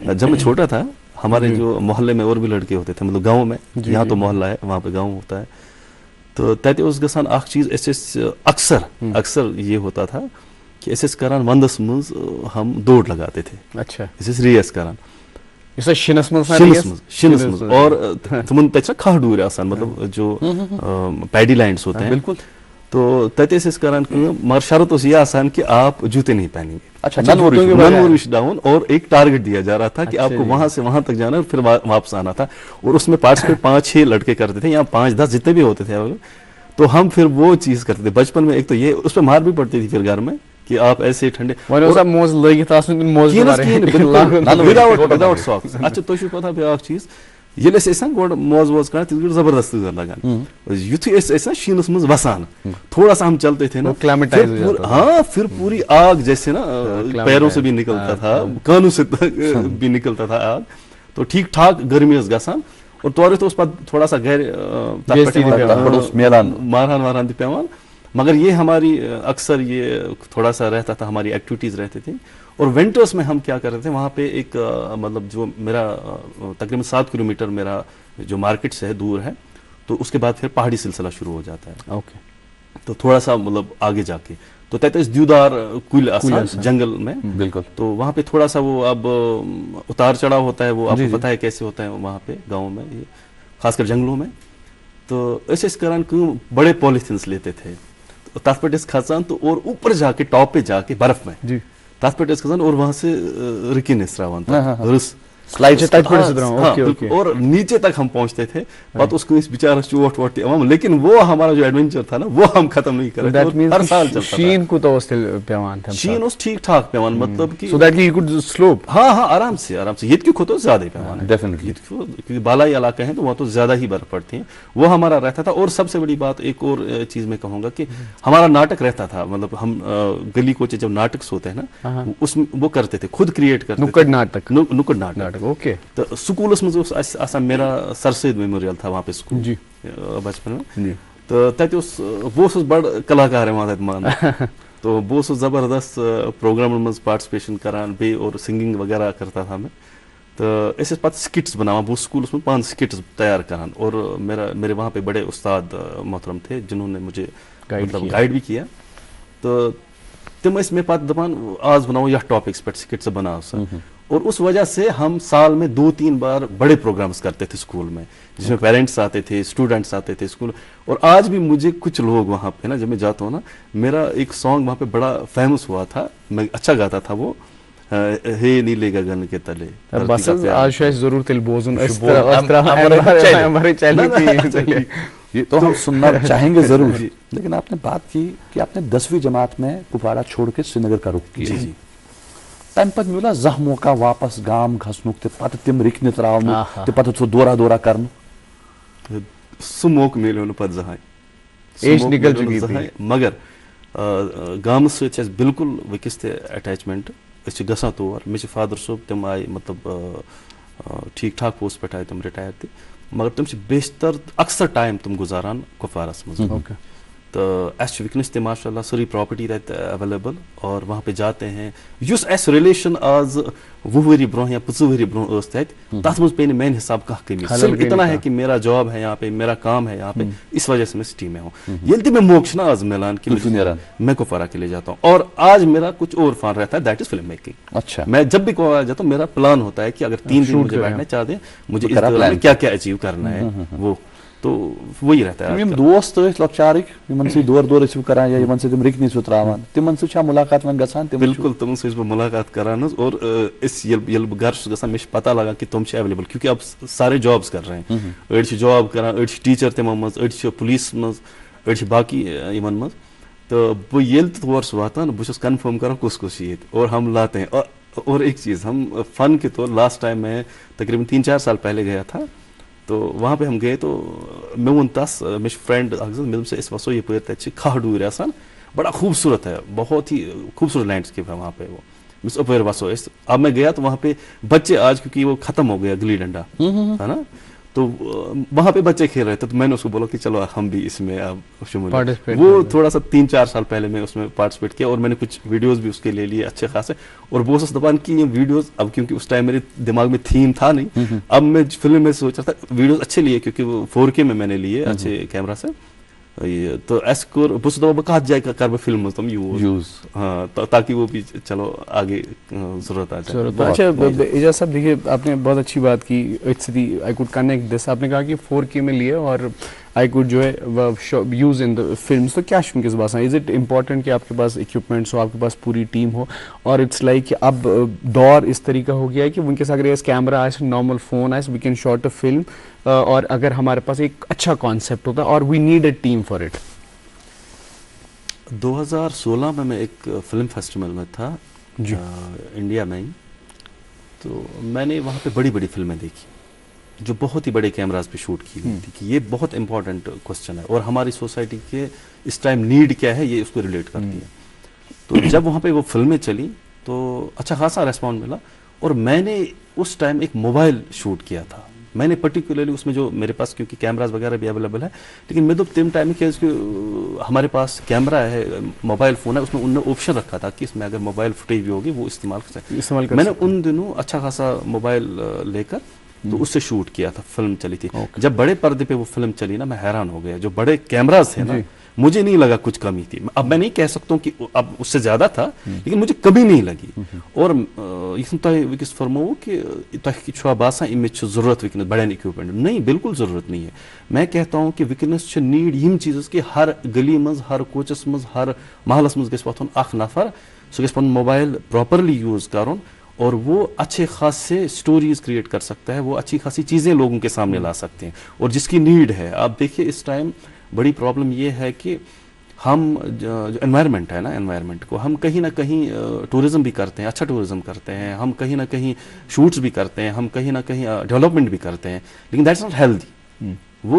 जब मैं छोटा था, हमारे जो मोहल्ले में और भी लड़के होते थे, मतलब गांव में, यहाँ तो मोहल्ला है, वहाँ पे गांव होता है, तो तैते उस गसान अख चीज अक्सर ये होता था कि एस करान वंदस मज हम दौड़ लगाते थे। अच्छा, एस रेस करान शिनस मज और तुमन तक खाडूर आसान, मतलब जो पैडी लैंड्स होते हैं, बिल्कुल। तो तते से करान मगर शर्त उस ये आसान कि आप जूते नहीं पहनेंगे। अच्छा, नन डाउन, और एक टारगेट दिया जा रहा था कि आपको वहां से वहां तक जाना और फिर वापस आना था, और उसमें पार्टिसिपेट 5-6 लड़के करते थे, या 5-10 जितने भी होते थे। तो हम फिर वो चीज करते थे बचपन में। एक तो ये उस पर मार भी पड़ती थी फिर घर में कि आप ऐसे ठंडे विदाउट सॉक्स। अच्छा, तो पता ब्याक चीज ये गोड मोज वोज कर जबरदस्त लगान, युथु शीनस मज वसान, थोड़ा सा हम चलते थे ना, हाँ, फिर पूरी आग जैसे ना पैरों से भी निकलता था, कानों से भी निकलता था आग। तो ठीक ठाक गर्मी गसान, और तौर तो उस पर थोड़ा सा गैर मारहान वारहान पेवान। मगर ये हमारी अक्सर ये थोड़ा सा रहता था, हमारी एक्टिविटीज रहती थी। और विंटर्स में हम क्या करते थे, वहाँ पे एक मतलब जो मेरा तकरीबन 7 किलोमीटर मेरा जो मार्केट से है दूर है, तो उसके बाद फिर पहाड़ी सिलसिला शुरू हो जाता है। ओके, तो थोड़ा सा मतलब आगे जाके तो तैतीस द्यूदार कुल आसान जंगल में, बिल्कुल। तो वहाँ पे थोड़ा सा वो अब उतार चढ़ाव होता है, वो आपको पता है कैसे होता है वहाँ पे गाँव में, ये खासकर जंगलों में। तो ऐसे इस कारण क्यों बड़े पॉलिथीन्स लेते थे, तात्पर्य खजान, तो और ऊपर जाके टॉप पे जाके बर्फ में जी तात्पर्य खजान, और वहां से रिकी निस्रावन स्लाइड से ओके, और नीचे तक हम पहुंचते थे। बात उसको इस बेचारा चोट वोट, लेकिन वो हमारा जो एडवेंचर था ना, वो हम खत्म नहीं कर रहे थे। हर साल चलता था। शीन को तो पेवान था, शीन उस ठीक ठाक पेवान, मतलब कि so that he could slope, हाँ, आराम से ये क्यों खुद तो ज्यादा ही पेवान है डेफिनेटली, क्योंकि बालाई इलाका है तो वहाँ तो ज्यादा ही बर्फ पड़ती है, वो हमारा रहता था। और सबसे बड़ी बात एक और चीज मैं कहूंगा कि हमारा नाटक रहता था, मतलब हम गली कोचे जब नाटक होते हैं ना, उसमें वो करते थे, खुद क्रिएट करते, नुक्कड़ नाटक। ओके, तो स्कूल में मेरा सर सैयद मेमोरियल था वहाँ पे स्कूल जी बचपन में, तो तक वो बड़ कलाकार है वहाँ मान तो वो जबरदस्त प्रोग्राम में पार्टिसिपेशन करान बे और सिंगिंग वगैरह करता था मैं। तो ऐसे पत स्किट्स बनावा वो स्कूल में 5 स्किट्स तैयार करान, और मेरे वहाँ पे बड़े उस्ताद मोहतरम थे जिन्होंने मुझे गाइड भी किया। तो तुम इसमें पत दपान आज बनाओ यह टॉपिक्स पर स्किट्स बनाओ सर, और उस वजह से हम साल में 2-3 बार बड़े प्रोग्राम्स करते थे स्कूल में, जिसमें पेरेंट्स आते थे, स्टूडेंट्स आते थे स्कूल। और आज भी मुझे कुछ लोग वहाँ पे ना, जब मैं जाता हूँ ना, मेरा एक सॉन्ग वहाँ पे बड़ा फेमस हुआ था, मैं अच्छा गाता था वो, हे नीले गगन के तले। बस आज शायद जरूर तिल बोजुन ये तो हम सुनना चाहेंगे जरूर। लेकिन आपने बात की कि आपने 10वीं जमात में कुपवाड़ा छोड़ के श्रीनगर का रुख किया। जी। तम पत मिला जह मौका वापस गाम खसनुक ते पत तिम रिकने त्रावनु ते पत सो दोरा दोरा करनु सो मौक मिलो न पत जहां एज निकल चुकी थी मगर गाम से बिल्कुल वकिस ते अटैचमेंट गसा तौर मे फादर सोब तम आय मतलब ठीक ठाक पोस्ट पे आए तम रिटायर थे मगर तुम बेशतर अक्सर टाइम तुम गुजारान कुपवारस मज तो अस वनस ते माशाल्लाह सारी प्रॉपर्टी तक अवेलेबल और वहाँ पे जाते हैं युस अस रिलेशन आज 20 वरी ब्रोह या 25 वरी ब्रोह तथ मज पे मेन हिसाब कह कमी सिर्फ इतना है कि मेरा जॉब है यहाँ पे मेरा काम है यहाँ पे इस वजह से मैं सिटी में हूँ ये मैं मोक्ष ना आज मिलान कि मैं कुपवारा के लिए जाता हूँ और आज मेरा कुछ और फान रहता है दैट इज फिल्म मेकिंग। अच्छा मैं जब भी कुपवारा जाता हूँ मेरा प्लान होता है कि अगर 3 दिन मुझे बैठना चाहते मुझे इस दौरान में क्या क्या अचीव करना है वो तो वही रहता है। दोस्त लक्चारिक दौर दौर करान या तुम रिकनी त्रावान तिमन से मुलाकात वन गसान बिल्कुल तुम से मुलाकात करान और इस घर गसान मे पता लगा कि तुम अवेलेबल क्योंकि अब सारे जॉब्स कर रहे हैं अड़ जॉब करान अड़ टीचर तमो मज अड़ पुलिस मज अड़ बाकी इमन मज तो बह ये तौर वातान बहुत कन्फर्म कर कुस कुस ये और हम लाते हैं और एक चीज़ हम फन के तौर लास्ट टाइम मैं तकरीबन 3-4 साल पहले गया था तो वहाँ पे हम गए तो मे वो तस मे फ्रेंड मिलम से इस वसो ये तक खह डूर आसान बड़ा खूबसूरत है बहुत ही खूबसूरत लैंडस्केप है वहाँ पे वो मिस अपर वसो अब मैं गया तो वहाँ पे बच्चे आज क्योंकि वो खत्म हो गया गिल्ली डंडा है ना तो वहाँ पे बच्चे खेल रहे थे तो मैंने उसको बोला कि चलो हम भी इसमें अब शामिल वो थोड़ा सा 3-4 साल पहले मैं उसमें पार्टिसिपेट किया और मैंने कुछ वीडियोस भी उसके ले लिए अच्छे खासे और बहुत दबान की ये वीडियोस अब क्योंकि उस टाइम मेरे दिमाग में थीम था नहीं अब मैं फिल्म में सोच रहा था वीडियोस अच्छे लिए क्योंकि वो 4K में मैंने लिए अच्छे कैमरा से ये तो ऐसे कहा जाए कर मैं फिल्म तुम यूज हाँ ताकि वो भी चलो आगे जरूरत आ जाए। अच्छा एजाज साहब देखिए आपने बहुत अच्छी बात की आई कुड कनेक्ट दिस आपने कहा कि 4K में लिए और आई कुड जो है यूज इन द फिल्म तो क्या किस बात इज इट इम्पॉर्टेंट कि आपके पास इक्विपमेंट्स हो आपके पास पूरी टीम हो और इट्स लाइक कि अब दौर इस तरीका हो गया है कि वनकस अगर कैमरा आए नॉर्मल फोन आए we can shot a film और अगर हमारे पास एक अच्छा कॉन्सेप्ट होता है और we need a team for it. 2016 में मैं एक फिल्म फेस्टिवल में था इंडिया में ही तो मैंने वहाँ पे बड़ी बड़ी फिल्में देखी जो बहुत ही बड़े कैमरास पे शूट की हुई थी कि ये बहुत इंपॉर्टेंट क्वेश्चन है और हमारी सोसाइटी के इस टाइम नीड क्या है ये उसको रिलेट करती है। तो जब वहाँ पे वो फिल्में चली तो अच्छा खासा रेस्पॉन्स मिला और मैंने उस टाइम एक मोबाइल शूट किया था मैंने पर्टिकुलरली उसमें जो मेरे पास क्योंकि कैमरास वगैरह भी अवेलेबल है लेकिन मैं तो तिम टाइम में क्या हमारे पास कैमरा है मोबाइल फ़ोन है उसमें उन्होंने ऑप्शन रखा था कि इसमें अगर मोबाइल फुटेज भी होगी वो इस्तेमाल कर सकते मैंने उन दिनों अच्छा खासा मोबाइल लेकर तो उससे शूट किया था फिल्म चली थी। जब बड़े पर्दे पे वो फिल्म चली ना मैं हैरान हो गया जो बड़े कैमरास थे ना मुझे नहीं लगा कुछ कमी थी। अब मैं नहीं कह सकता हूँ कि अब उससे ज्यादा था लेकिन मुझे कभी नहीं लगी और वस फरमो कि बासा इमेज जरूरत वनस बड़े इक्विपमेंट नहीं बिल्कुल जरूरत नहीं है। मैं कहता हूँ कि वनस नीड यम चीज़ कि हर गली मज हर कोचस मज हर महलस मज गथन अख नफर सह गो मोबाइल प्रॉपरली यूज कर और वो अच्छे खासे स्टोरीज क्रिएट कर सकता है वो अच्छी खासी चीज़ें लोगों के सामने ला सकते हैं और जिसकी नीड है। आप देखिए इस टाइम बड़ी प्रॉब्लम ये है कि हम जो एनवायरनमेंट है ना एनवायरनमेंट को हम कहीं ना कहीं टूरिज्म भी करते हैं अच्छा टूरिज्म करते हैं हम कहीं ना कहीं शूट्स भी करते हैं हम कहीं ना कहीं डेवलपमेंट भी करते हैं लेकिन दैट्स नॉट हेल्दी वो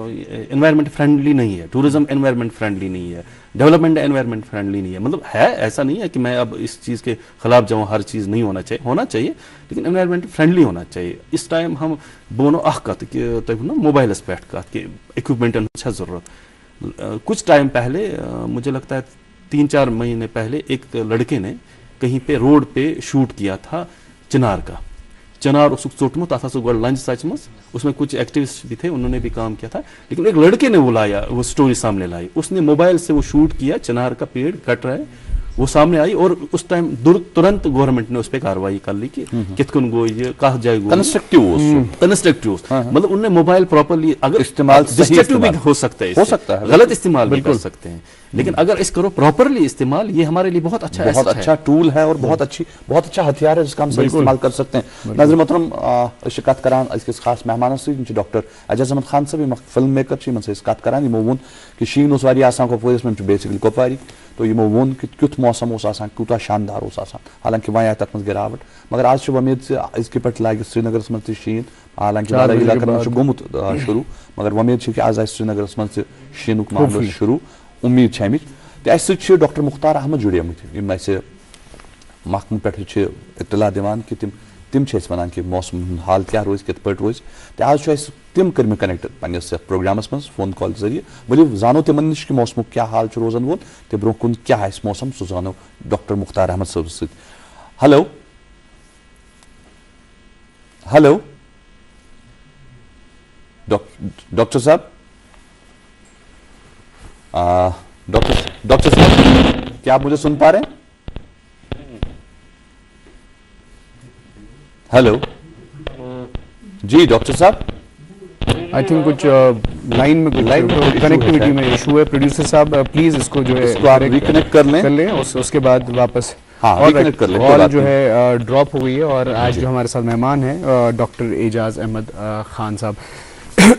एनवायरनमेंट फ्रेंडली नहीं है टूरिज्म एनवायरनमेंट फ्रेंडली नहीं है डेवलपमेंट एनवायरनमेंट फ्रेंडली नहीं है। मतलब है ऐसा नहीं है कि मैं अब इस चीज़ के खिलाफ जाऊँ हर चीज़ नहीं होना चाहिए लेकिन एनवायरनमेंट फ्रेंडली होना चाहिए। इस टाइम हम बोनो कत कि मोबाइलस पे कत कि इक्विपमेंटन ज़रूरत कुछ टाइम पहले मुझे लगता है 3-4 महीने पहले एक लड़के ने कहीं पे रोड पे शूट किया था चिनार उस चोटमुत तथा गो लंच सचमस उसमें कुछ एक्टिविस्ट भी थे उन्होंने भी काम किया था लेकिन एक लड़के ने वो लाया वो स्टोरी सामने लाई उसने मोबाइल से वो शूट किया चिनार का पेड़ कट रहा है वो सामने आई और उस टाइम तुरंत गवर्नमेंट ने उस पर कार्रवाई कर ली कि कितकन गो ये कहा जाए कंस्ट्रक्टिव मतलब उन्होंने मोबाइल प्रॉपरली अगर इस्तेमाल डिस्ट्रक्टिव भी हो सकता है गलत इस्तेमाल भी कर सकते हैं लेकिन अगर इस करो प्रॉपरली इस्तेमाल ये हमारे लिए बहुत अच्छा टूल है और बहुत अच्छा हथियार है जिसका हम सही इस्तेमाल कर सकते हैं। नाज़रीन मोहतरम शिकात करान अस खास मेहमान डॉक्टर एजाज अहमद खान साहब फिल्म मेकर से कत करान यमो वोन कि शीन उस वारिया आसान कोपवारिस में बेसिकली कोपवारी तो यमो वोन कि क्युथ मौसम ओस आसान कूता शानदार ओस आसान हालांकि वहाँ तक मज गिरावट मगर आज वमेद से इसके पे लाग श्रीनगर मज शीन हालांकि बाकी इलाकन गोमुत शुरू मगर वमेद कि आज श्रीनगर मज शीनुक मामला शुरू उम्मीद है अमिच तो अस डॉक्टर मुख्तार अहमद जुड़ेमत अस महकम पे इतला दिवान कि तिम वन कि मौसम हाल क्या रोज कित पे रोज तो आज तिम कर कनेक्ट पन्नस प्रोग्रामस मज फोन कॉल जरिए वली जानो तिमन निश कि मौसम क्या हाल रोजन वोल तो ब्रो कुन क्या मौसम सह जानो डॉक्टर मुख्तार अहमद साहब सत हेलो हेलो डॉक्टर साहब डॉक्टर साहब क्या आप मुझे सुन पा रहे हैं हेलो जी डॉक्टर साहब आई थिंक कुछ लाइन में कुछ कनेक्टिविटी में इशू है प्रोड्यूसर साहब प्लीज इसको जो है इसको आप रिकनेक्ट कर लें उसके बाद वापस रिकनेक्ट कर लें कॉल जो है ड्रॉप हो गई है और आज जो हमारे साथ मेहमान हैं डॉक्टर एजाज अहमद खान साहब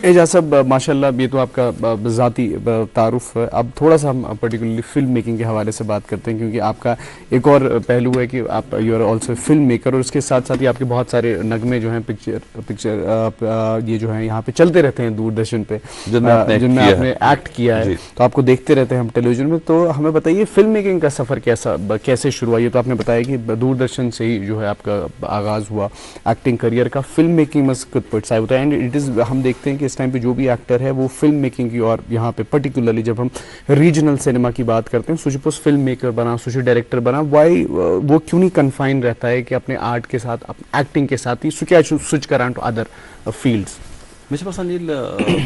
एजाज साहब माशाल्लाह ये तो आपका ज़ाती तारुफ है। अब थोड़ा सा हम पर्टिकुलरली फिल्म मेकिंग के हवाले से बात करते हैं क्योंकि आपका एक और पहलू है कि आप you are also film maker और उसके साथ साथ ही आपके बहुत सारे नगमे जो हैं पिक्चर ये जो है यहाँ पे चलते रहते हैं दूरदर्शन पे जिनमें आपने एक्ट किया है तो आपको देखते रहते हैं हम टेलीविजन में। तो हमें बताइए फिल्म मेकिंग का सफ़र कैसे शुरू हुआ? ये तो आपने बताया कि दूरदर्शन से ही जो है आपका आगाज़ हुआ एक्टिंग करियर का। फिल्म मेकिंग में कुछ होता है एंड इट इज़ हम देखते हैं कि इस टाइम पे जो भी एक्टर है वो फिल्म मेकिंग की और यहाँ पे पर्टिकुलरली जब हम रीजनल सिनेमा की बात करते हैं सुचिपुस फिल्म मेकर बना सुचि डायरेक्टर बना वाई वो क्यों नहीं कन्फाइन रहता है कि अपने आर्ट के साथ एक्टिंग के साथ ही स्विच करान टू अदर फील्ड्स? मे बसान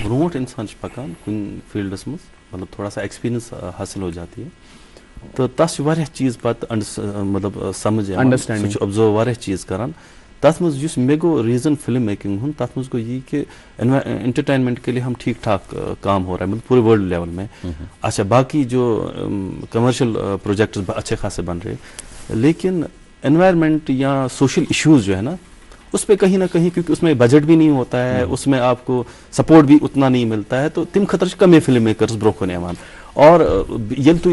ब्रोट इंसान पकान कुन फील्डस मज मतलब थोड़ा सा एक्सपीरियंस हासिल हो जाती है तो तस चीज़ पत मतलब समझ अंडरस्टैंडिंग ऑब्जर्व वारिया चीज़ करान तथ मज मे गो रीज़न फिल्म मेकिंग हूँ तथ मज गो ये कि एंटरटेनमेंट के लिए हम ठीक ठाक काम हो रहा है मतलब पूरे वर्ल्ड लेवल में। अच्छा बाकी जो कमर्शियल प्रोजेक्ट्स अच्छे खासे बन रहे लेकिन एनवायरनमेंट या सोशल इश्यूज जो है ना उस पर कहीं ना कहीं क्योंकि उसमें बजट भी नहीं होता है उसमें आपको सपोर्ट भी उतना नहीं मिलता है तो तिम खतर कम फिल्म मेकर्स ब्रोक नेमान और ये तो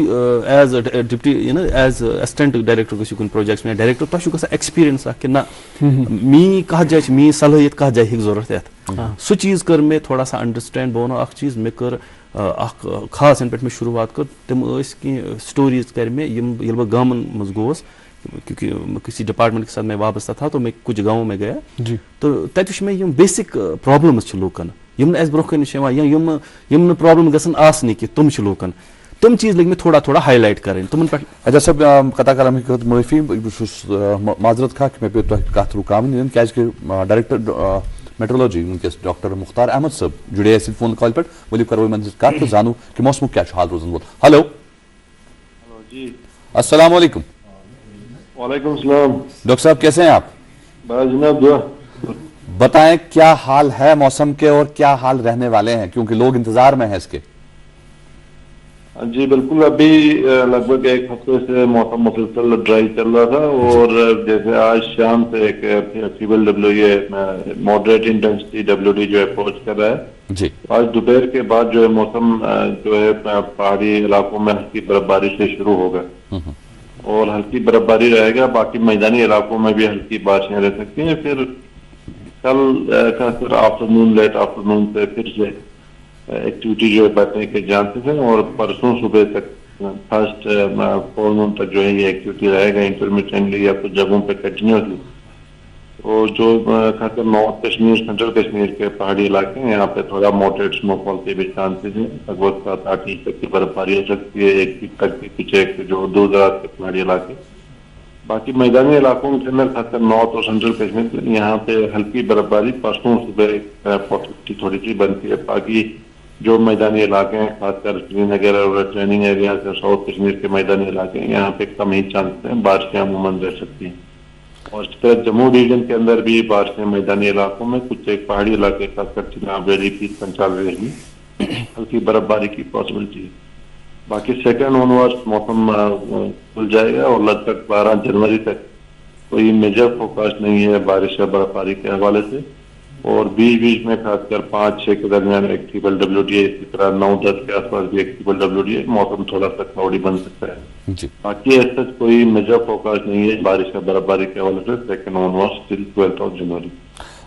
as deputy you know as assistant director गो कुन प्रोजेक्ट्स में डायरेक्टर तुम ग एक्सपीरियंस कि ना मी कह जाए मी सलाहियत कह जाए जरूरत ये सो चीज़ कर मे थोड़ा सा अंडरस्टैंड बह वो चीज़ मे कर खास इन पे मे शुरुआत कर तम कह स्टोरीज कर मे ये गामन मज गोस क्योंकि किसी डिपार्टमेंट के साथ मैं वाबस्ता था तो मैं कुछ गाँवों में गया जी तो तथ में यम बेसिक प्रॉब्लम्स लूकन यम ब्रोह कन यम प्रॉब्लम गसन आसनी कि तुम लूकन तुम चीज़ लग में थोड़ा थोड़ा हाईलाइट करें तुम पे अच्छा सब कथा कर माफी माजरत खा कि मे पे कत रुकावन क्या डायरेक्टर मेट्रोलॉजी वनकस डॉक्टर मुख्तार अहमद साहब जुड़े फोन कॉल पे वली करो मन कत जानू कि मौसम क्या हाल रोजन वोल। हेलो जी अस्सलाम वालेकुम। वालेकुम सलाम। डॉक्टर साहब कैसे हैं आप? बस जनाब दुआ। बताएं क्या हाल है मौसम के और क्या हाल रहने वाले हैं क्योंकि लोग इंतजार में हैं इसके। जी बिल्कुल अभी लगभग एक हफ्ते से मौसम मुसलसल ड्राई चल रहा था और जैसे आज शाम से एक फीबल मॉडरेट इंटेंसिटी WD जो अप्रोच कर रहा है जी। आज दोपहर के बाद जो है मौसम जो है पहाड़ी इलाकों में हल्की बर्फबारी से शुरू होगा और हल्की बर्फबारी रहेगा बाकी मैदानी इलाकों में भी हल्की बारिशें रह सकती हैं। फिर कल खासकर आफ्टरनून लेट आफ्टरनून से फिर से एक्टिविटी जो है बढ़ने के चांसेस हैं और परसों सुबह तक फर्स्ट फोरनून तक जो है ये एक्टिविटी रहेगा इंटरमिटेंटली या कुछ जगहों पे कंटिन्यूसली। तो जो खासकर नॉर्थ कश्मीर सेंट्रल कश्मीर के पहाड़ी इलाके हैं यहाँ पे थोड़ा मॉडरेट स्नोफॉल के भी चांसेस हैं लगभग 7-8 इंच तक की बर्फबारी हो सकती है 1 फीट तक के पीछे जो दूर दराज के पहाड़ी इलाके। बाकी मैदानी इलाकों के अंदर खासकर नॉर्थ और सेंट्रल कश्मीर यहाँ पे हल्की बर्फबारी परसों सुबह पॉसिबिलिटी थोड़ी सी बनती है। बाकी जो मैदानी इलाके हैं खासकर श्रीनगर और ट्रेनिंग एरिया से साउथ कश्मीर के मैदानी इलाके हैं यहाँ पे कम ही चांस हैं बारिशें अमूमन रह सकती हैं। और इस तरह जम्मू रीजन के अंदर भी बारिशें मैदानी इलाकों में कुछ एक पहाड़ी इलाके खासकर चिनाब वैली की पंचाल रहेगी हल्की बर्फबारी की पॉसिबिलिटी है। बाकी सेकेंड ऑनवर्ड्स मौसम खुल जाएगा और लगभग 12 जनवरी तक कोई मेजर फोकास्ट नहीं है बारिश या बर्फबारी के हवाले से। और बीच बीच में खासकर 5-6 के दरमियान एक्टिबल WDA, इसी तरह 9-10 के आसपास भी एक्टिबल WDA, मौसम थोड़ा सा क्लाउडी बन सकता है। जी बाकी ऐसा कोई मेजर फोकास नहीं है बारिश का बर्फबारी के हवाले से second onwards till 12th of January.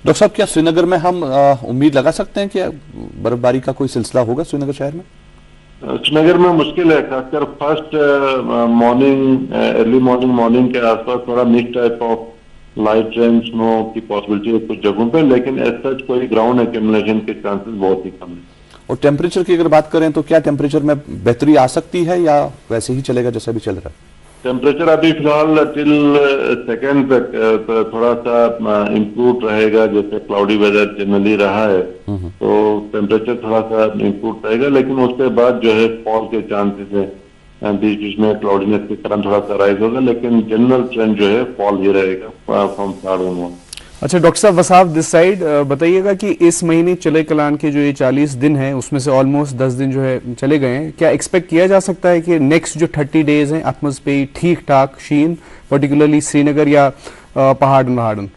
Doctor साहब, क्या श्रीनगर में हम उम्मीद लगा सकते हैं कि बर्फबारी का कोई सिलसिला होगा श्रीनगर शहर में? श्रीनगर में मुश्किल है, खासकर फर्स्ट मॉर्निंग, अर्ली मॉर्निंग के आसपास थोड़ा mix type of light rain snow की पॉसिबिलिटी है कुछ जगहों पे, लेकिन एज सच कोई ग्राउंड एक्यूमुलेशन के चांसेस बहुत ही कम है। और टेम्परेचर की अगर बात करें तो क्या टेम्परेचर में बेहतरी आ सकती है या वैसे ही चलेगा जैसा भी चल रहा है? टेम्परेचर अभी फिलहाल टिल सेकेंड तक थोड़ा सा इम्प्रूव रहेगा, जैसे क्लाउडी वेदर जनरली रहा है तो टेम्परेचर थोड़ा सा इम्प्रूव रहेगा, लेकिन उसके बाद जो है फॉल के चांसेस है, बीच बीच में क्लाउडीनेस के कारण थोड़ा सा राइज होगा, लेकिन जनरल ट्रेंड जो है फॉल ही रहेगा फ्रॉम थर्ड। अच्छा डॉक्टर साहब, वसाफ दिस साइड बताइएगा कि इस महीने चले कलान के जो ये 40 दिन हैं उसमें से ऑलमोस्ट 10 दिन जो है चले गए हैं, क्या एक्सपेक्ट किया जा सकता है कि नेक्स्ट जो 30 डेज हैं एटमॉस पे ठीक ठाक शीन, पर्टिकुलरली श्रीनगर या पहाड़न?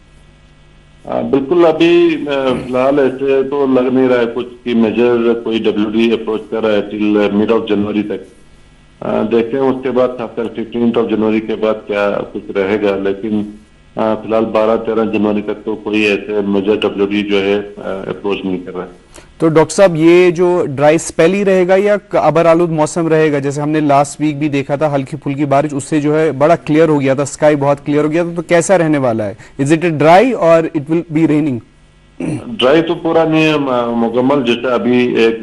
बिल्कुल, अभी फिलहाल ऐसे तो लग नहीं रहा है कुछ की मेजर कोई WD अप्रोच कर रहा है टिल मिड ऑफ जनवरी तक। देखते हैं उसके बाद खासकर 15th ऑफ जनवरी के बाद क्या कुछ रहेगा, लेकिन फिलहाल 12-13 जनवरी तक तो कोई ऐसे मेजर WD जो है अप्रोच नहीं कर रहा है। तो डॉक्टर साहब, ये जो ड्राई स्पेल ही रहेगा या अबर आलूद मौसम रहेगा? जैसे हमने लास्ट वीक भी देखा था हल्की फुल्की बारिश, उससे जो है बड़ा क्लियर हो गया था, स्काई बहुत क्लियर हो गया था, तो कैसा रहने वाला है? इज इट ड्राई और it will be raining? Dry तो पूरा नहीं है मुकम्मल, जैसे अभी एक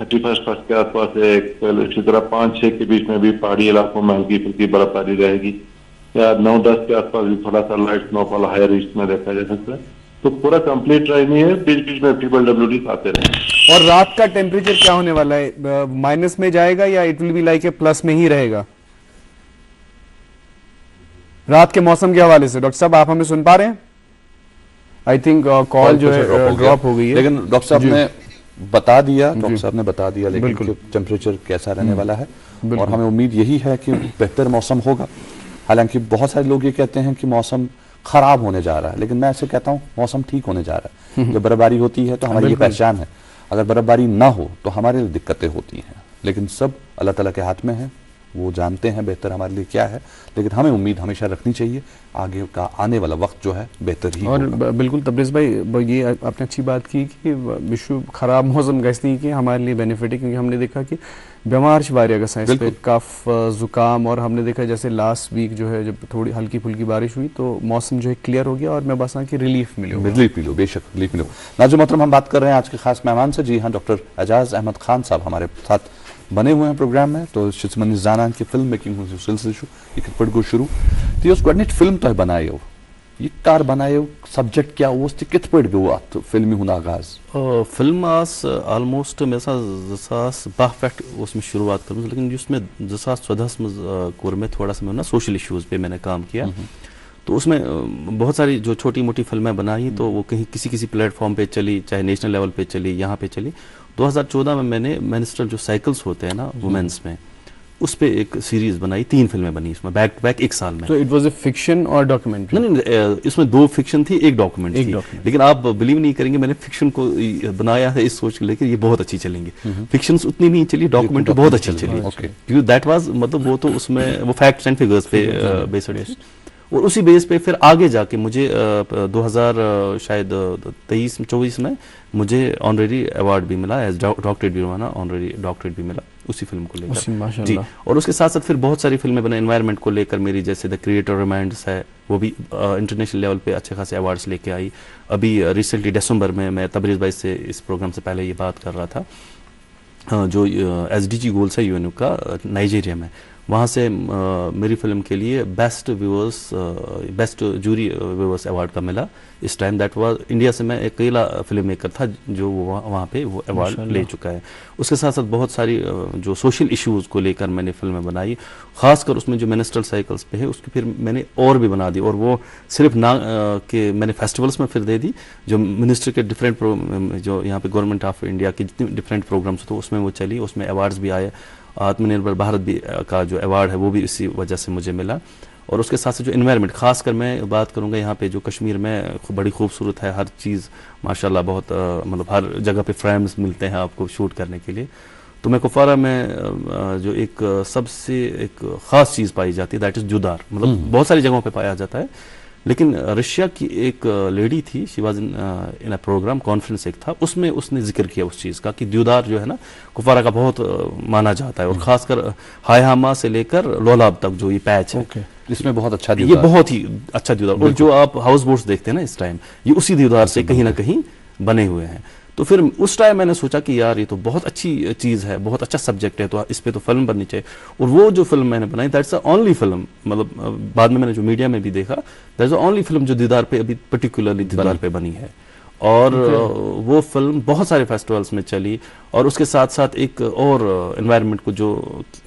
31 के आसपास है, इसी तरह 5-6 के बीच में भी पहाड़ी इलाकों में हल्की फुल्की बर्फबारी रहेगी, या 9-10 के आसपास भी थोड़ा सा लाइट स्नोफॉल हायर ईस्ट में देखा जा सकता है। तो पूरा कंप्लीट ड्राई नहीं है, बीच बीच में फीबल WD आते रहे। और रात का टेम्परेचर क्या होने वाला है? माइनस में जाएगा या it will be like a plus में ही रहेगा? रात के मौसम के हवाले से डॉक्टर साहब आप हमें सुन पा रहे हैं? आई थिंक कॉल जो है ड्रॉप हो गई है, लेकिन डॉक्टर साहब ने बता दिया, लेकिन टेम्परेचर कैसा रहने वाला है, और हमें उम्मीद यही है कि बेहतर मौसम होगा। हालांकि बहुत सारे लोग ये कहते हैं कि मौसम खराब होने जा रहा है, लेकिन मैं ऐसे कहता हूँ मौसम ठीक होने जा रहा है। जब बर्फबारी होती है तो हमारी ये पहचान है, अगर बर्फबारी ना हो तो हमारे लिए दिक्कतें होती हैं, लेकिन सब अल्लाह ताला के हाथ में है, वो जानते हैं बेहतर हमारे लिए क्या है, लेकिन हमें उम्मीद हमेशा रखनी चाहिए आगे का आने वाला वक्त जो है बेहतर ही और होगा। बिल्कुल तब्रेज़ भाई, ये आपने अच्छी बात की कि विश्व खराब मौसम का इसलिए कि हमारे लिए बेनिफिट है, क्योंकि हमने देखा कि बीमार वारिया का साइंस पे कफ जुकाम, और हमने देखा जैसे लास्ट वीक जो है जब थोड़ी हल्की फुल्की बारिश हुई तो मौसम जो है क्लियर हो गया और मैं बस कि रिलीफ मिलो, बेशक रिलीफ मिलो। नाज़रीन मोहतरम, हम बात कर रहे हैं आज के खास मेहमान से। जी हाँ, डॉक्टर एजाज अहमद खान साहब हमारे साथ बने हुए हैं प्रोग्राम में। तो शिस्मन जाना की फिल्म मेकिंग सिलसिले शुरू थी, उस गडनिट फिल्म तो बनायो ये कार बनायो सब्जेक्ट क्या वो कित पे गो अत फिल्मी हुन आगाज? फिल्म आस ऑलमोस्ट मे 2010 पे उसमें शुरुआत कर, लेकिन जिसमें 2014 में कोर में थोड़ा सा ना सोशल इश्यूज पे मैंने काम किया, तो उसमें बहुत सारी जो छोटी मोटी फिल्में बनाई तो वो कहीं किसी प्लेटफॉर्म पे चली, चाहे नेशनल लेवल पे चली, यहाँ पे चली। 2014 में मैंने मेंस्ट्रुअल जो साइकिल्स होते हैं ना वुमेन्स में, उस पे एक सीरीज बनाई, 3 फिल्में बनी इसमें बैक टू बैक एक साल में। तो इट वाज ए फिक्शन और डॉक्यूमेंट्री? नहीं, इसमें 2 फिक्शन थी, 1 डॉक्यूमेंट थी, लेकिन आप बिलीव नहीं करेंगे मैंने फिक्शन को बनाया है इस सोच के लेकर ये बहुत अच्छी चलेंगी। फिक्शन उतनी नहीं चली, डॉक्यूमेंट्री बहुत अच्छी चली, क्योंकि दैट वाज मतलब वो तो उसमें वो फैक्ट्स एंड फिगर्स पे बेस्ड है, और उसी बेस पे फिर आगे जाके मुझे 2023-24 में मुझे ऑनरेरी अवार्ड भी मिला, एज डॉक्टरेट भी हुआ, ऑनरेरी डॉक्टरेट भी मिला उसी फिल्म को लेकर जी। और उसके साथ साथ फिर बहुत सारी फिल्में बने एनवायरनमेंट को लेकर मेरी, जैसे द क्रिएटर रिमाइंड्स है, वो भी इंटरनेशनल लेवल पे अच्छे खासे अवार्ड्स लेके आई। अभी रिसेंटली दिसंबर में मैं तबरेज़ भाई से इस प्रोग्राम से पहले ये बात कर रहा था, जो SDG गोल्स है UN का नाइजीरिया में, वहाँ से मेरी फिल्म के लिए बेस्ट जूरी व्यूअर्स अवार्ड का मिला इस टाइम। दैट वाज इंडिया से मैं अकेला फिल्म मेकर था जो वहाँ पे वो अवार्ड ले चुका है। उसके साथ साथ बहुत सारी जो सोशल इश्यूज़ को लेकर मैंने फिल्में बनाई, खासकर उसमें जो मिनिस्ट्रल साइकिल्स पे है उसकी फिर मैंने और भी बना दी, और वो सिर्फ ना कि मैंने फेस्टिवल्स में फिर दे दी, जो मिनिस्ट्री के डिफरेंट जो यहाँ पे गवर्नमेंट ऑफ इंडिया के जितने डिफरेंट प्रोग्राम्स थे उसमें वो चली, उसमें अवार्ड्स भी आए। आत्मनिर्भर भारत भी का जो अवार्ड है वो भी इसी वजह से मुझे मिला। और उसके साथ साथ जो इन्वायरमेंट, खासकर मैं बात करूंगा यहाँ पे जो कश्मीर में बड़ी खूबसूरत है, हर चीज़ माशाल्लाह बहुत मतलब हर जगह पे फ्रेम्स मिलते हैं आपको शूट करने के लिए। तो मैं कुपवारा में जो एक सबसे एक ख़ास चीज़ पाई जाती है दैट इज़ जुदार। मतलब बहुत सारी जगहों पे पाया जाता है, लेकिन रशिया की एक लेडी थी, she was in a programme, conference एक था, उसमें उसने जिक्र किया उस चीज़ का कि द्यूदार जो है ना कुपवारा का बहुत माना जाता है, और ख़ासकर हायहामा से लेकर लोलाब तक जो ये पैच है इसमें बहुत अच्छा ये बहुत ही अच्छा द्यूदार, और जो आप हाउस बोट्स देखते हैं ना इस टाइम, ये उसी द्यूदार से कहीं ना कहीं बने हुए हैं। तो फिर उस टाइम मैंने सोचा कि यार ये तो बहुत अच्छी चीज़ है, बहुत अच्छा सब्जेक्ट है, तो इस पे तो फिल्म बननी चाहिए। और वो जो फिल्म मैंने बनाई दैट्स द ओनली फिल्म, मतलब बाद में मैंने जो मीडिया में भी देखा, दैट्स द ओनली फिल्म जो दीदार पे अभी पर्टिकुलरली दीदार पे बनी है। और वो फिल्म बहुत सारे फेस्टिवल्स में चली, और उसके साथ साथ एक और एनवायरनमेंट को जो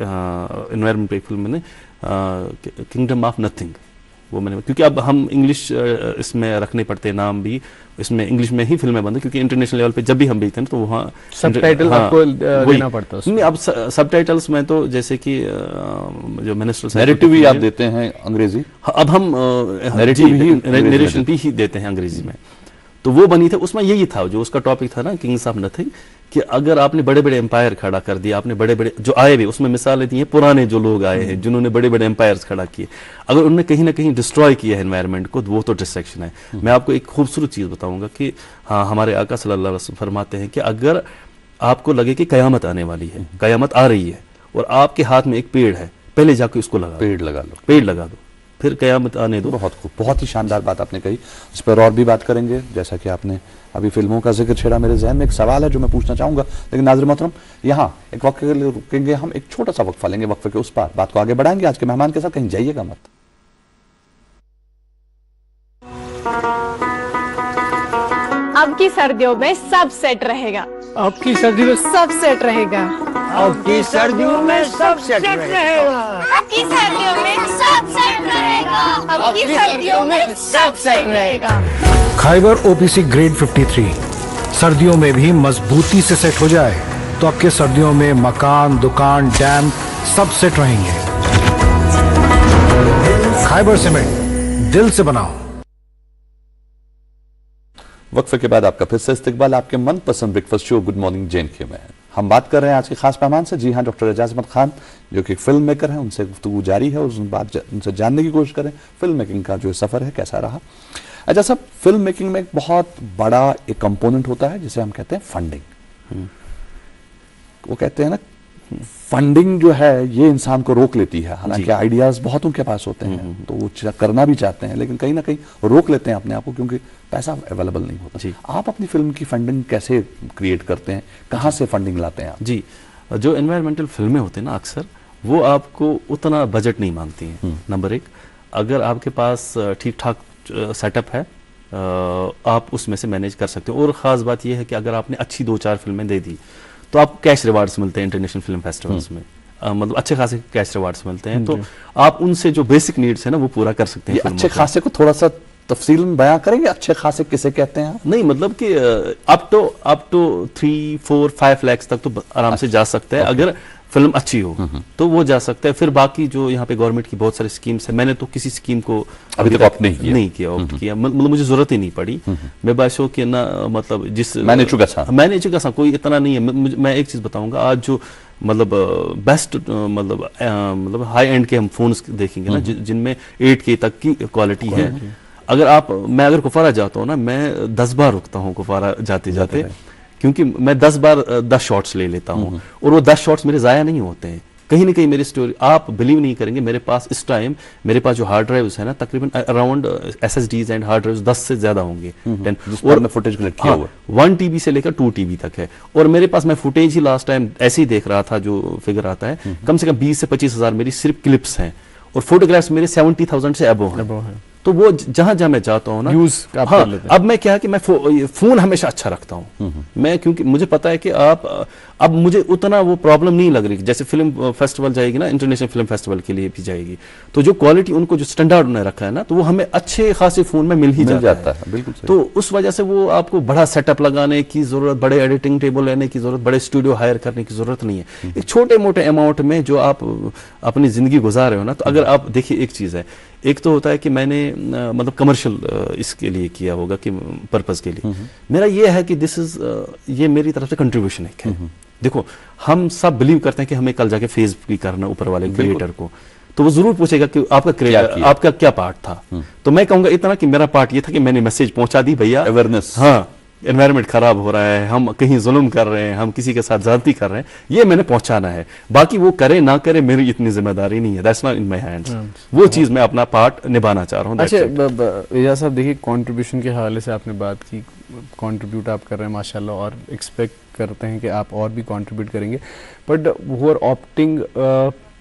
एनवायरनमेंट पे एक फिल्म मैंने किंगडम ऑफ नथिंग, वो मैंने, क्योंकि अब हम इंग्लिश इसमें रखने पड़ते हैं नाम भी, इसमें इंग्लिश में ही फिल्में बनती, क्योंकि इंटरनेशनल लेवल पे जब भी हम भेजते हैं तो वहाँ सबटाइटल आपको देना पड़ता है। नहीं, अब सबटाइटल्स में तो जैसे कि जो मिनिस्टर नैरेटिव भी आप देते हैं अंग्रेजी, अब हम नरेशन भी ही देते हैं अंग्रेजी में। तो वो बनी थी, उसमें यही था, जो उसका टॉपिक था ना किंग्स ऑफ नथिंग, कि अगर आपने बड़े बड़े एम्पायर खड़ा कर दिया, आपने बड़े बड़े जो आए भी, उसमें मिसालें दी हैं पुराने जो लोग आए हैं जिन्होंने बड़े बड़े एम्पायर्स खड़ा किए, अगर उन्होंने कहीं ना कहीं डिस्ट्रॉय किया है एनवायरनमेंट को, वो तो डिस्ट्रैक्शन है। मैं आपको एक खूबसूरत चीज़ बताऊंगा कि हाँ, हमारे आका सल्लल्लाहु अलैहि वसल्लम फरमाते हैं कि अगर आपको लगे कि कयामत आने वाली है, कयामत आ रही है, और आपके हाथ में एक पेड़ है, पहले जाके उसको लगा, पेड़ लगा लो, पेड़ लगा दो, फिर कयामत आने दो। बहुत खूब, बहुत ही शानदार बात आपने कही, इस पर और भी बात करेंगे। जैसा कि आपने अभी फिल्मों का जिक्र छेड़ा, मेरे जहन में एक सवाल है जो मैं पूछना चाहूंगा, लेकिन नाज़रीन मोहतरम यहाँ एक वक्त के लिए रुकेंगे, हम एक छोटा सा वक्फा लेंगे, वक्फे के उस पार बात को आगे बढ़ाएंगे आज के मेहमान के साथ, कहीं जाइएगा मत। अब की सर्दियों में सब सेट रहेगा। अब की सर्दी में सब सेट रहेगा। अब की सर्दियों में सब सेट रहेगा। अब की सर्दियों में सब सेट रहेगा। अब की सर्दियों में सब सेट रहेगा। खाइबर ओपीसी ग्रेड 53 सर्दियों में भी मजबूती से सेट हो जाए तो आपके सर्दियों में मकान, दुकान, डैम सब सेट रहेंगे। खाइबर सीमेंट, दिल से बनाओ। वक्फे के बाद आपका फिर से इस्तकबाल आपके मनपसंद breakfast show good morning JNK में। हम बात कर रहे हैं आज के खास मेहमान से, जी हाँ, डॉक्टर एजाज अहमद खान, जो कि फिल्म मेकर हैं। उनसे गुफ्तगू जारी है और उनसे जानने की कोशिश करें फिल्म मेकिंग का जो सफ़र है कैसा रहा। अच्छा साहब, फिल्म मेकिंग में एक बहुत बड़ा एक कंपोनेंट होता है जिसे हम कहते हैं फंडिंग। वो कहते हैं ना, फंडिंग जो है ये इंसान को रोक लेती है। हालांकि आइडियाज बहुत उनके पास होते हैं तो वो करना भी चाहते हैं, लेकिन कहीं ना कहीं रोक लेते हैं अपने आप को क्योंकि पैसा अवेलेबल नहीं होता। आप अपनी फिल्म की फंडिंग कैसे क्रिएट करते हैं, कहाँ से फंडिंग लाते हैं आप? जी, जो एनवायरमेंटल फिल्में होती हैं ना, अक्सर वो आपको उतना बजट नहीं मांगती हैं। नंबर एक, अगर आपके पास ठीक ठाक सेटअप है आप उसमें से मैनेज कर सकते हो। और ख़ास बात यह है कि अगर आपने अच्छी 2-4 फिल्में दे दी तो आप कैश रिवार्ड्स मिलते हैं इंटरनेशनल फिल्म फेस्टिवल्स में, मतलब अच्छे खासे कैश रिवार्ड्स मिलते हैं। तो आप उनसे जो बेसिक नीड्स है ना वो पूरा कर सकते हैं। अच्छे खासे को थोड़ा सा तफसील में बयां करेंगे, अच्छे खासे किसे कहते हैं? नहीं, मतलब कि अप टू 3, 4, 5 लाख तक तो आराम से जा सकते हैं अगर फिल्म अच्छी हो तो वो जा सकता है। फिर बाकी जो यहाँ पे गवर्नमेंट की बहुत सारी स्कीम्स है, मैंने तो किसी स्कीम को अभी तक ऑप्ट नहीं किया, मतलब मुझे जरूरत ही नहीं पड़ी। मैं बाशो के ना, मतलब जिस मैंने चुका सा कोई इतना नहीं है। मैं एक चीज बताऊंगा, आज जो मतलब बेस्ट मतलब हाई एंड के हम फोन्स देखेंगे ना जिनमें 8K तक की क्वालिटी है। मैं अगर कुफवारा जाता हूँ ना, मैं 10 बार रुकता हूँ कुफवारा जाते जाते, क्योंकि मैं 10 बार 10 शॉट्स ले लेता हूँ और वो 10 शॉट्स मेरे ज़ाया नहीं होते हैं। कहीं ना कहीं मेरी स्टोरी, आप बिलीव नहीं करेंगे, मेरे पास इस टाइम मेरे पास जो हार्ड ड्राइव्स है ना, तकरीबन around SSDs and hard drives 10 से ज्यादा होंगे। और फुटेज कलेक्ट किया हुआ 1 TB से लेकर 2 TB तक है। और मेरे पास, मैं फुटेज ही लास्ट टाइम ऐसे ही देख रहा था, जो फिगर आता है कम से कम 20 से 25 हज़ार मेरी सिर्फ क्लिप्स हैं और फोटोग्राफ्स मेरे 70,000 से अबव हैं। तो वो जहां जहां मैं जाता हूँ ना, अब मैं क्या है कि मैं फोन हमेशा अच्छा रखता हूँ मैं, क्योंकि मुझे पता है कि अब मुझे उतना वो प्रॉब्लम नहीं लग रही। जैसे फिल्म फेस्टिवल जाएगी ना, इंटरनेशनल फिल्म फेस्टिवल के लिए भी जाएगी, तो जो क्वालिटी उनको जो स्टैंडर्ड उन्होंने रखा है ना, तो वो हमें अच्छे खासे फोन में मिल जाता है। बिल्कुल सही। तो उस वजह से वो आपको बड़ा सेटअप लगाने की जरूरत, बड़े एडिटिंग टेबल लेने की जरूरत, बड़े स्टूडियो हायर करने की जरूरत नहीं है। एक छोटे मोटे अमाउंट में जो आप अपनी जिंदगी गुजार रहे हो ना, तो अगर आप देखिए एक चीज है, एक तो होता है कि मैंने मतलब कमर्शियल इसके लिए किया होगा कि पर्पस के लिए। मेरा ये है कि दिस इज ये मेरी तरफ से कंट्रीब्यूशन है। देखो हम सब बिलीव करते हैं कि हमें कल जाके फेस भी करना ऊपर वाले क्रिएटर को, तो वो जरूर पूछेगा कि आपका क्या पार्ट था। तो मैं कहूंगा इतना कि मेरा पार्ट ये था कि मैंने मैसेज पहुंचा दी, भैया अवेयरनेस, हाँ एनवायरनमेंट खराब हो रहा है, हम कहीं जुल्म कर रहे हैं, हम किसी के साथ ज्यादती कर रहे हैं, ये मैंने पहुंचाना है। बाकी वो करे ना करे मेरी इतनी जिम्मेदारी नहीं है, that's not in my hands. वो चीज मैं अपना पार्ट निभाना चाह रहा हूँ। अच्छा एजाज साहब, देखिए कंट्रीब्यूशन के हवाले से आपने बात की, कंट्रीब्यूट आप कर रहे हैं माशाल्लाह, और एक्सपेक्ट करते हैं कि आप और भी कंट्रीब्यूट करेंगे, but who are opting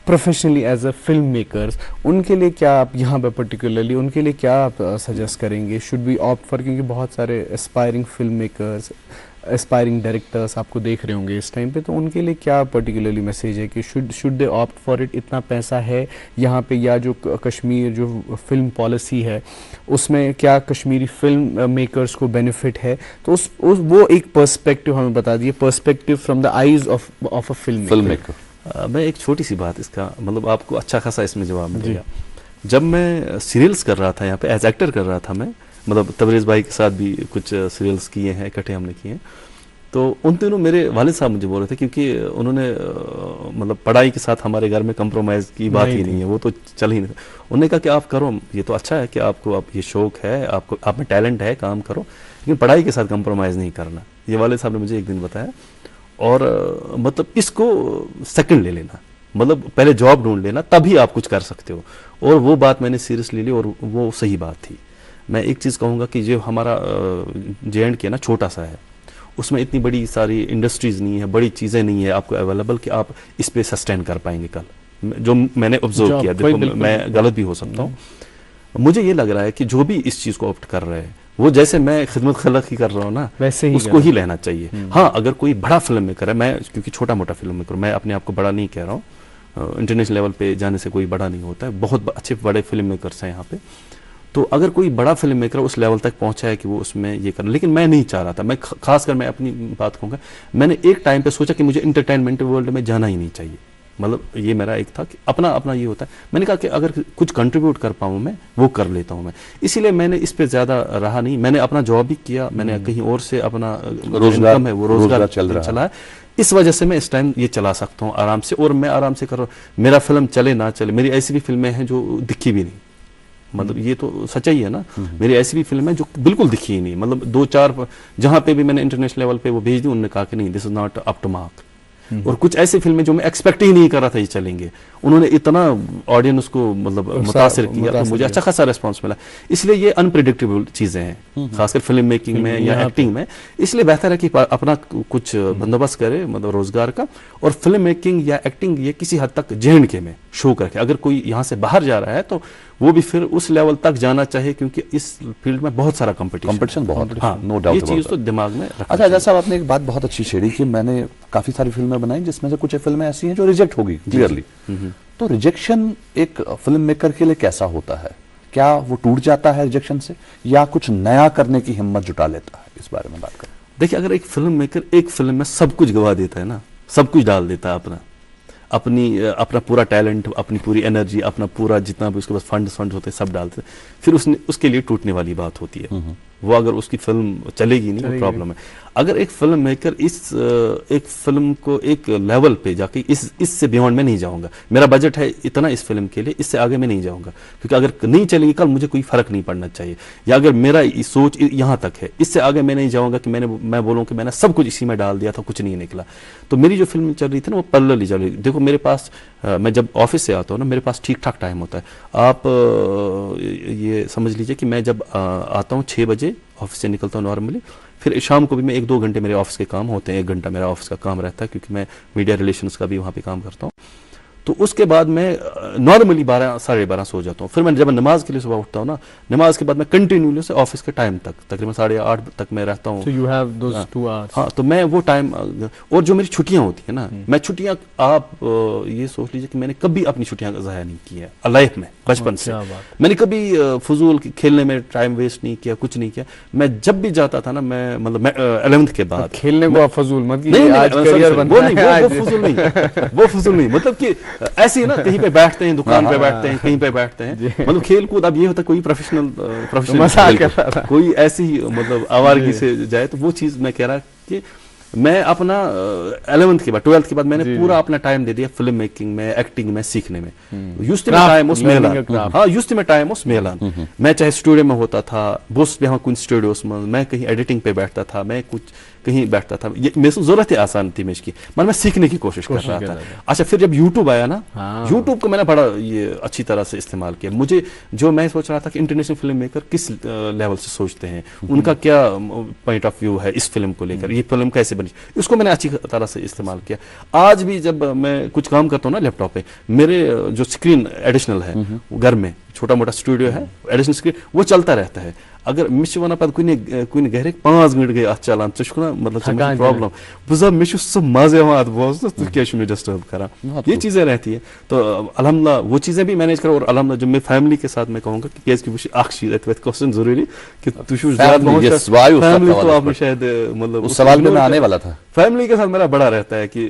professionally as a film makers, उनके लिए क्या आप यहाँ पे पर्टिकुलरली उनके लिए क्या आप सजेस्ट करेंगे? शुड बी ऑप्ट फॉर, क्योंकि बहुत सारे aspiring film makers, aspiring directors आपको देख रहे होंगे इस टाइम पे, तो उनके लिए क्या पर्टिकुलरली मैसेज है कि should they opt for it? इतना पैसा है यहाँ पे, या जो कश्मीर जो फिल्म पॉलिसी है उसमें क्या कश्मीरी फिल्म मेकर्स को बेनिफिट है? तो उस वो एक पर्सपेक्टिव हमें बता दिए, perspective from the eyes of a film maker. मैं एक छोटी सी बात, इसका मतलब आपको अच्छा खासा इसमें जवाब मिलेगा। जब मैं सीरियल्स कर रहा था यहाँ पे एज एक्टर कर रहा था मैं, मतलब तबरेज़ भाई के साथ भी कुछ सीरियल्स किए हैं, इकट्ठे हमने किए हैं, तो उन दिनों मेरे वालिद साहब मुझे बोल रहे थे, क्योंकि उन्होंने मतलब पढ़ाई के साथ हमारे घर में कंप्रोमाइज़ की बात ही नहीं है, वो तो चल ही नहीं। उन्होंने कहा कि आप करो, ये तो अच्छा है कि आपको अब ये शौक है, आपको आप में टैलेंट है, काम करो, लेकिन पढ़ाई के साथ कंप्रोमाइज़ नहीं करना। ये वालिद साहब ने मुझे एक दिन बताया। और मतलब इसको सेकंड ले लेना, मतलब पहले जॉब ढूंढ लेना, तभी आप कुछ कर सकते हो। और वो बात मैंने सीरियसली ली और वो सही बात थी। मैं एक चीज़ कहूँगा कि जो हमारा JNK ना छोटा सा है, उसमें इतनी बड़ी सारी इंडस्ट्रीज़ नहीं है, बड़ी चीज़ें नहीं है आपको अवेलेबल कि आप इस पे सस्टेन कर पाएंगे कल, जो मैंने ऑब्जर्व किया। देखो मैं गलत भी हो सकता हूँ, मुझे ये लग रहा है कि जो भी इस चीज़ को ऑप्ट कर रहे हैं, वो जैसे मैं खिदमत खलक ही कर रहा हूँ ना, वैसे ही उसको ही लेना चाहिए। हाँ, अगर कोई बड़ा फिल्म मेकर है, मैं क्योंकि छोटा मोटा फिल्म मेकर, मैं अपने आप को बड़ा नहीं कह रहा हूँ, इंटरनेशनल लेवल पे जाने से कोई बड़ा नहीं होता है, बहुत अच्छे बड़े फिल्म मेकर्स हैं यहाँ पे। तो अगर कोई बड़ा फिल्म मेकर उस लेवल तक पहुंचा है कि वो उसमें ये कर, लेकिन मैं नहीं चाह रहा था, मैं खासकर मैं अपनी बात कहूँगा, मैंने एक टाइम पे सोचा कि मुझे इंटरटेनमेंट वर्ल्ड में जाना ही नहीं चाहिए। मतलब ये मेरा एक था कि अपना ये होता है, मैंने कहा कि अगर कुछ कंट्रीब्यूट कर पाऊँ मैं, वो कर लेता हूँ मैं, इसीलिए मैंने इस पे ज़्यादा रहा नहीं। मैंने अपना जॉब भी किया, मैंने कहीं और से अपना रोजगार है वो रोजगार चला है, इस वजह से मैं इस टाइम ये चला सकता हूँ आराम से, और मैं आराम से कर रहा हूँ। मेरा फिल्म चले ना चले, मेरी ऐसी भी फिल्में हैं जो दिखी भी नहीं, मतलब ये तो सच्चाई है ना, मेरी ऐसी भी फिल्म है जो बिल्कुल दिखी ही नहीं, मतलब 2-4 जहाँ पे भी मैंने इंटरनेशनल लेवल पे वो भेज दी, उन्होंने कहा कि नहीं, this is not up to mark. और कुछ ऐसी फिल्में जो मैं एक्सपेक्ट ही नहीं कर रहा था ये चलेंगे, उन्होंने इतना ऑडियंस को मतलब मुतासिर किया, तो मुझे अच्छा खासा रिस्पांस मिला। इसलिए ये अनप्रेडिक्टेबल चीजें हैं, खासकर फिल्म मेकिंग में या एक्टिंग में, इसलिए बेहतर है कि अपना कुछ बंदोबस्त करे, मतलब रोजगार का। और फिल्म मेकिंग या एक्टिंग ये किसी हद तक JNK में शो करके, अगर कोई यहाँ से बाहर जा रहा है तो वो भी फिर उस लेवल तक जाना चाहिए, क्योंकि इस फील्ड में बहुत सारा कंपटीशन बहुत, हाँ, नो डाउट, ये चीज तो दिमाग में। अच्छा जैसा आपने एक बात बहुत अच्छी छेड़ी कि मैंने काफी सारी फिल्में बनाई जिसमें से कुछ फिल्में ऐसी हैं जो रिजेक्ट होगी क्लियरली। तो रिजेक्शन एक फिल्म मेकर के लिए कैसा होता है? क्या वो टूट जाता है रिजेक्शन से, या कुछ नया करने की हिम्मत जुटा लेता है? इस बारे में बात करें। देखिए, अगर एक फिल्म मेकर एक फिल्म में सब कुछ गवा देता है ना, सब कुछ डाल देता है, अपना पूरा टैलेंट, अपनी पूरी एनर्जी, अपना पूरा जितना भी उसके पास फंड होते हैं सब डालते हैं, फिर उसके लिए टूटने वाली बात होती है। वो अगर उसकी फिल्म चलेगी नहीं, वो प्रॉब्लम है। अगर एक फिल्म मेकर एक फिल्म को एक लेवल पे जाके इससे बियॉन्ड में नहीं जाऊंगा, मेरा बजट है इतना इस फिल्म के लिए, इससे आगे मैं नहीं जाऊंगा, क्योंकि अगर नहीं चलेगी कल मुझे कोई फर्क नहीं पड़ना चाहिए। या अगर मेरा सोच यहाँ तक है, इससे आगे मैं नहीं जाऊंगा कि मैं बोलूँ कि मैंने सब कुछ इसी में डाल दिया था, कुछ नहीं निकला। तो मेरी जो फिल्म चल रही थी ना, वो पैरेलल चल रही। देखो मेरे पास मैं जब ऑफिस से आता हूँ ना, मेरे पास ठीक ठाक टाइम होता है। आप ये समझ लीजिए कि मैं जब आता हूँ 6 बजे ऑफिस से निकलता हूँ नॉर्मली, फिर शाम को भी मैं 1-2 घंटे मेरे ऑफिस के काम होते हैं, 1 घंटा मेरा ऑफिस का काम रहता है, क्योंकि मैं मीडिया रिलेशंस का भी वहाँ पे काम करता हूँ। तो उसके बाद मैं नॉर्मली 12-12:30 सो जाता हूँ। फिर मैं जब नमाज के लिए सुबह उठता हूँ ना, नमाज के बाद मैं कंटिन्यूली से ऑफिस के टाइम तक तकरीबन 8:30 तक मैं रहता हूँ। So you have those 2 hours. हाँ, तो मैं वो टाइम, और जो मेरी छुट्टियाँ होती है ना, मैं छुट्टियाँ, आप ये सोच लीजिए कि मैंने कभी अपनी छुट्टियाँ ज़ाया नहीं की है लाइफ में, बचपन से। मैंने कभी फजूल खेलने में टाइम वेस्ट नहीं किया, कुछ नहीं किया। मैं जब भी जाता था ना, मैं मतलब 11th के बाद खेलने को आप फजूल मत नहीं, कीजिए, आज करियर बनना है। वो फजूल नहीं, वो फजूल नहीं, मतलब कि ऐसे ही ना कहीं पे बैठते हैं, दुकान पे बैठते हैं, कहीं पे बैठते हैं, मतलब खेल कूद। अब ये होता है कोई प्रोफेशनल कोई ऐसी मतलब आवारगी से जाए, तो वो चीज मैं कह रहा कि मैं अपना 11th के बाद 12th के बाद मैंने पूरा अपना टाइम दे दिया फिल्म मेकिंग में, एक्टिंग में, सीखने में। टाइम उस मेलान मैं चाहे स्टूडियो में होता था, बोस यहाँ कुछ स्टूडियोस में, मैं कहीं एडिटिंग पे बैठता था, मैं कुछ कहीं बैठता था। ये मेरे को जरूरत ही आसान थी मैं इसकी, मतलब मैं सीखने की कोशिश कर रहा था। अच्छा, फिर जब यूट्यूब आया ना, यूट्यूब को मैंने बड़ा ये अच्छी तरह से इस्तेमाल किया। मुझे जो मैं सोच रहा था कि इंटरनेशनल फिल्म मेकर किस लेवल से सोचते हैं, उनका क्या पॉइंट ऑफ व्यू है इस फिल्म को लेकर, ये फिल्म कैसे बनी, इसको मैंने अच्छी तरह से इस्तेमाल किया। आज भी जब मैं कुछ काम करता हूँ ना लैपटॉप पे, मेरे जो स्क्रीन एडिशनल है घर में, छोटा मोटा स्टूडियो है, एडिशनल स्क्रीन वो चलता रहता है। अगर मिश वन पे कुन गहरे 5 मिनट गए अत चलान, मतलब प्रॉब्लम बुझा मे मजे यहां बोज तु क्या डिस्टर्ब करा, ये चीजें रहती है। तो अल्हम्दुलिल्लाह वो चीजें भी मैनेज करो। और अल्हम्दुलिल्लाह जब मैं फैमिली के साथ मैं कहूंगा कि केस की वो अख चीज एत क्वेश्चन जरूरी कि तु छु फैमिली तो आपने शायद मतलब उस सवाल में आने वाला था। फैमिली के साथ मेरा बड़ा रहता है कि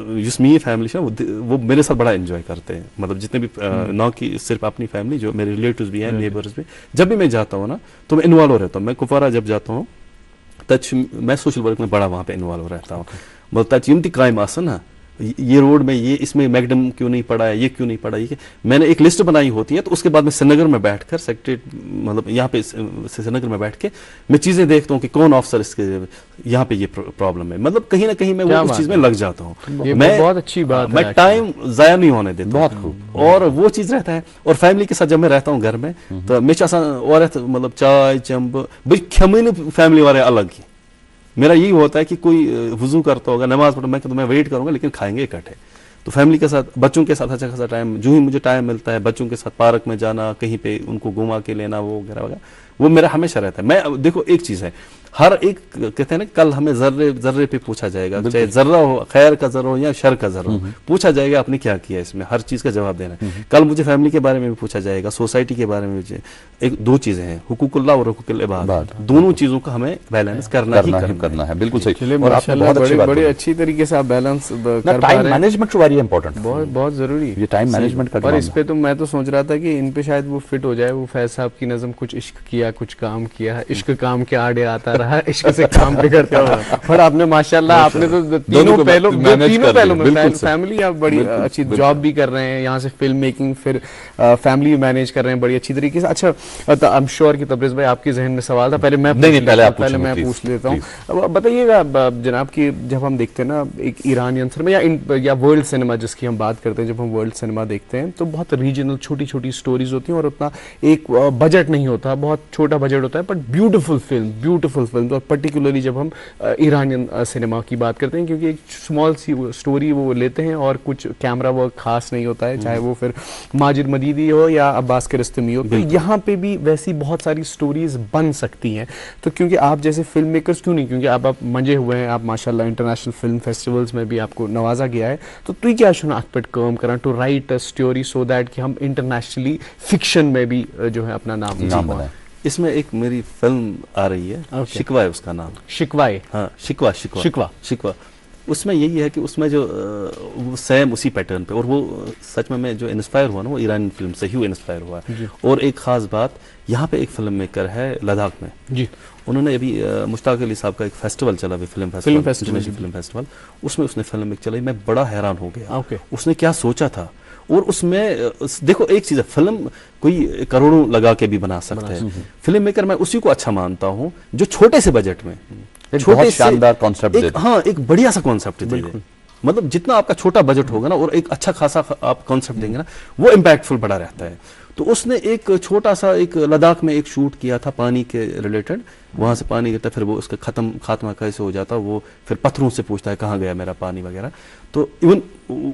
जिसमें फैमिली वो मेरे साथ बड़ा एंजॉय करते हैं, मतलब जितने भी ना कि सिर्फ अपनी फैमिली, जो मेरे रिलेटिव्स भी हैं, नेबर्स भी। जब भी मैं जाता हूँ ना तो मैं इन्वॉल्व रहता हूँ। मैं कुपवारा जब जाता हूँ तच मैं सोशल वर्क में बड़ा वहाँ पे इन्वॉल्व रहता हूँ। मतलब तच यम ति कायम आसन ना, ये रोड में ये इसमें मैगडम क्यों नहीं पड़ा है, ये क्यों नहीं पड़ा, ये मैंने एक लिस्ट बनाई होती है। तो उसके बाद मैं श्रीनगर में बैठकर सेक्रेटरीट मतलब यहाँ पे श्रीनगर में बैठ के मैं चीजें देखता हूँ कि कौन ऑफिसर इसके यहाँ पे ये प्रॉब्लम है। मतलब कहीं ना कहीं मैं वो उस चीज में लग जाता हूँ। मैं बहुत अच्छी बात है, मैं टाइम जाया नहीं होने देता, बहुत खूब। और वो चीज रहता है। और फैमिली के साथ जब मैं रहता हूँ घर में, तो मे और मतलब चाय चंब भाई खमन फैमिली वाले अलग ही। मेरा यही होता है कि कोई वुजू करता होगा, नमाज पढ़, मैं वेट करूंगा लेकिन खाएंगे इकट्ठे। तो फैमिली के साथ, बच्चों के साथ अच्छा खासा टाइम, जो ही मुझे टाइम मिलता है बच्चों के साथ पार्क में जाना, कहीं पे उनको घुमा के लेना, वो वगैरह वगैरह, वो मेरा हमेशा रहता है। मैं देखो एक चीज है, हर एक कहते हैं ना, कल हमें जर्रे जर्रे पे पूछा जाएगा, चाहे जर्रा हो, खैर का जर्रा हो या शर का जर्रा हो, पूछा जाएगा आपने क्या किया इसमें, हर चीज का जवाब देना है। कल मुझे फैमिली के बारे में भी पूछा जाएगा, सोसाइटी के बारे में भी। एक दो चीजें हैं, हुकूकुल्लाह और हुकूकुल इबाद, दोनों चीजों का हमें बैलेंस करना है। बिल्कुल सही। और आप बड़े अच्छी तरीके से आप बैलेंस कर पा रहे हैं। टाइम मैनेजमेंट वेरी इंपॉर्टेंट, बहुत जरूरी ये टाइम मैनेजमेंट का। और इस पे तो मैं तो सोच रहा था कि इन पे शायद वो फिट हो जाए, वो फैज साहब की नज़म, कुछ इश्क किया कुछ काम किया, इश्क काम के आड़े आता रहा, इश्क से काम पे करता हुआ। पर आपने माशाल्लाह आपने तो तीनों पहलों में फैमिली, आप बड़ी अच्छी जॉब भी कर रहे हैं, यहाँ से फिल्म मेकिंग, फिर फैमिली मैनेज कर रहे हैं बड़ी अच्छी तरीके से। अच्छा, आई एम श्योर कि तबरेज़ भाई आपके जहन में सवाल था, पहले मैं पूछ लेता हूँ। अब बताइएगा जनाब कि जब हम देखते हैं ना एक ईरानियन सिनेमा या वर्ल्ड सिनेमा जिसकी हम बात करते हैं, जब हम वर्ल्ड सिनेमा देखते हैं तो बहुत रीजनल छोटी छोटी स्टोरीज होती हैं और उतना एक बजट नहीं होता, बहुत छोटा बजट होता है, बट ब्यूटीफुल फिल्म। तो पर्टिकुलरली जब हम ईरानियन सिनेमा की बात करते हैं, क्योंकि एक स्मॉल सी स्टोरी वो लेते हैं और कुछ कैमरा वर्क खास नहीं होता है, चाहे वो फिर माजिद मदीदी हो या अब्बास कियारोस्तामी हो। तो यहाँ पे भी वैसी बहुत सारी स्टोरीज बन सकती हैं। तो क्योंकि आप जैसे फिल्म मेकर्स क्यों नहीं, क्योंकि आप मंजे हुए हैं, आप माशाल्लाह इंटरनेशनल फिल्म फेस्टिवल्स में भी आपको नवाजा गया है, तो तुई क्या शुन अत पे काम करा to write a story so that कि हम इंटरनेशनली फिक्शन में भी जो है अपना नाम बनाए। इसमें एक मेरी फिल्म आ रही है, शिकवा है उसका नाम। शिकवाए? हाँ, शिकवा। उसमें यही है कि उसमें जो सेम उसी पैटर्न पे, और वो सच में मैं जो इंस्पायर हुआ ना वो ईरानी फिल्म से ही इंस्पायर हुआ है। और एक खास बात, यहाँ पे एक फिल्म मेकर है लद्दाख में जी, उन्होंने अभी मुश्ताक अली साहब का एक फेस्टिवल चला, फिल्म फेस्टिवल, उसमें उसने फिल्म मेक चलाई। मैं बड़ा हैरान हो गया, उसने क्या सोचा था। और उसमें देखो एक चीज है, फिल्म कोई करोड़ों लगा के भी बना सकता है, फिल्म मेकर मैं उसी को अच्छा मानता हूँ जो छोटे से बजट में छोटे शानदार कॉन्सेप्ट, हाँ एक बढ़िया सा कॉन्सेप्ट दे दे। मतलब जितना आपका छोटा बजट होगा ना और एक अच्छा खासा आप कॉन्सेप्ट देंगे ना, वो इम्पैक्टफुल बड़ा रहता है। तो उसने एक छोटा सा एक लद्दाख में एक शूट किया था पानी के रिलेटेड, वहां से पानी गिरता, फिर वो उसका खात्मा कैसे हो जाता, वो फिर पत्थरों से पूछता है कहाँ गया मेरा पानी वगैरह। तो इवन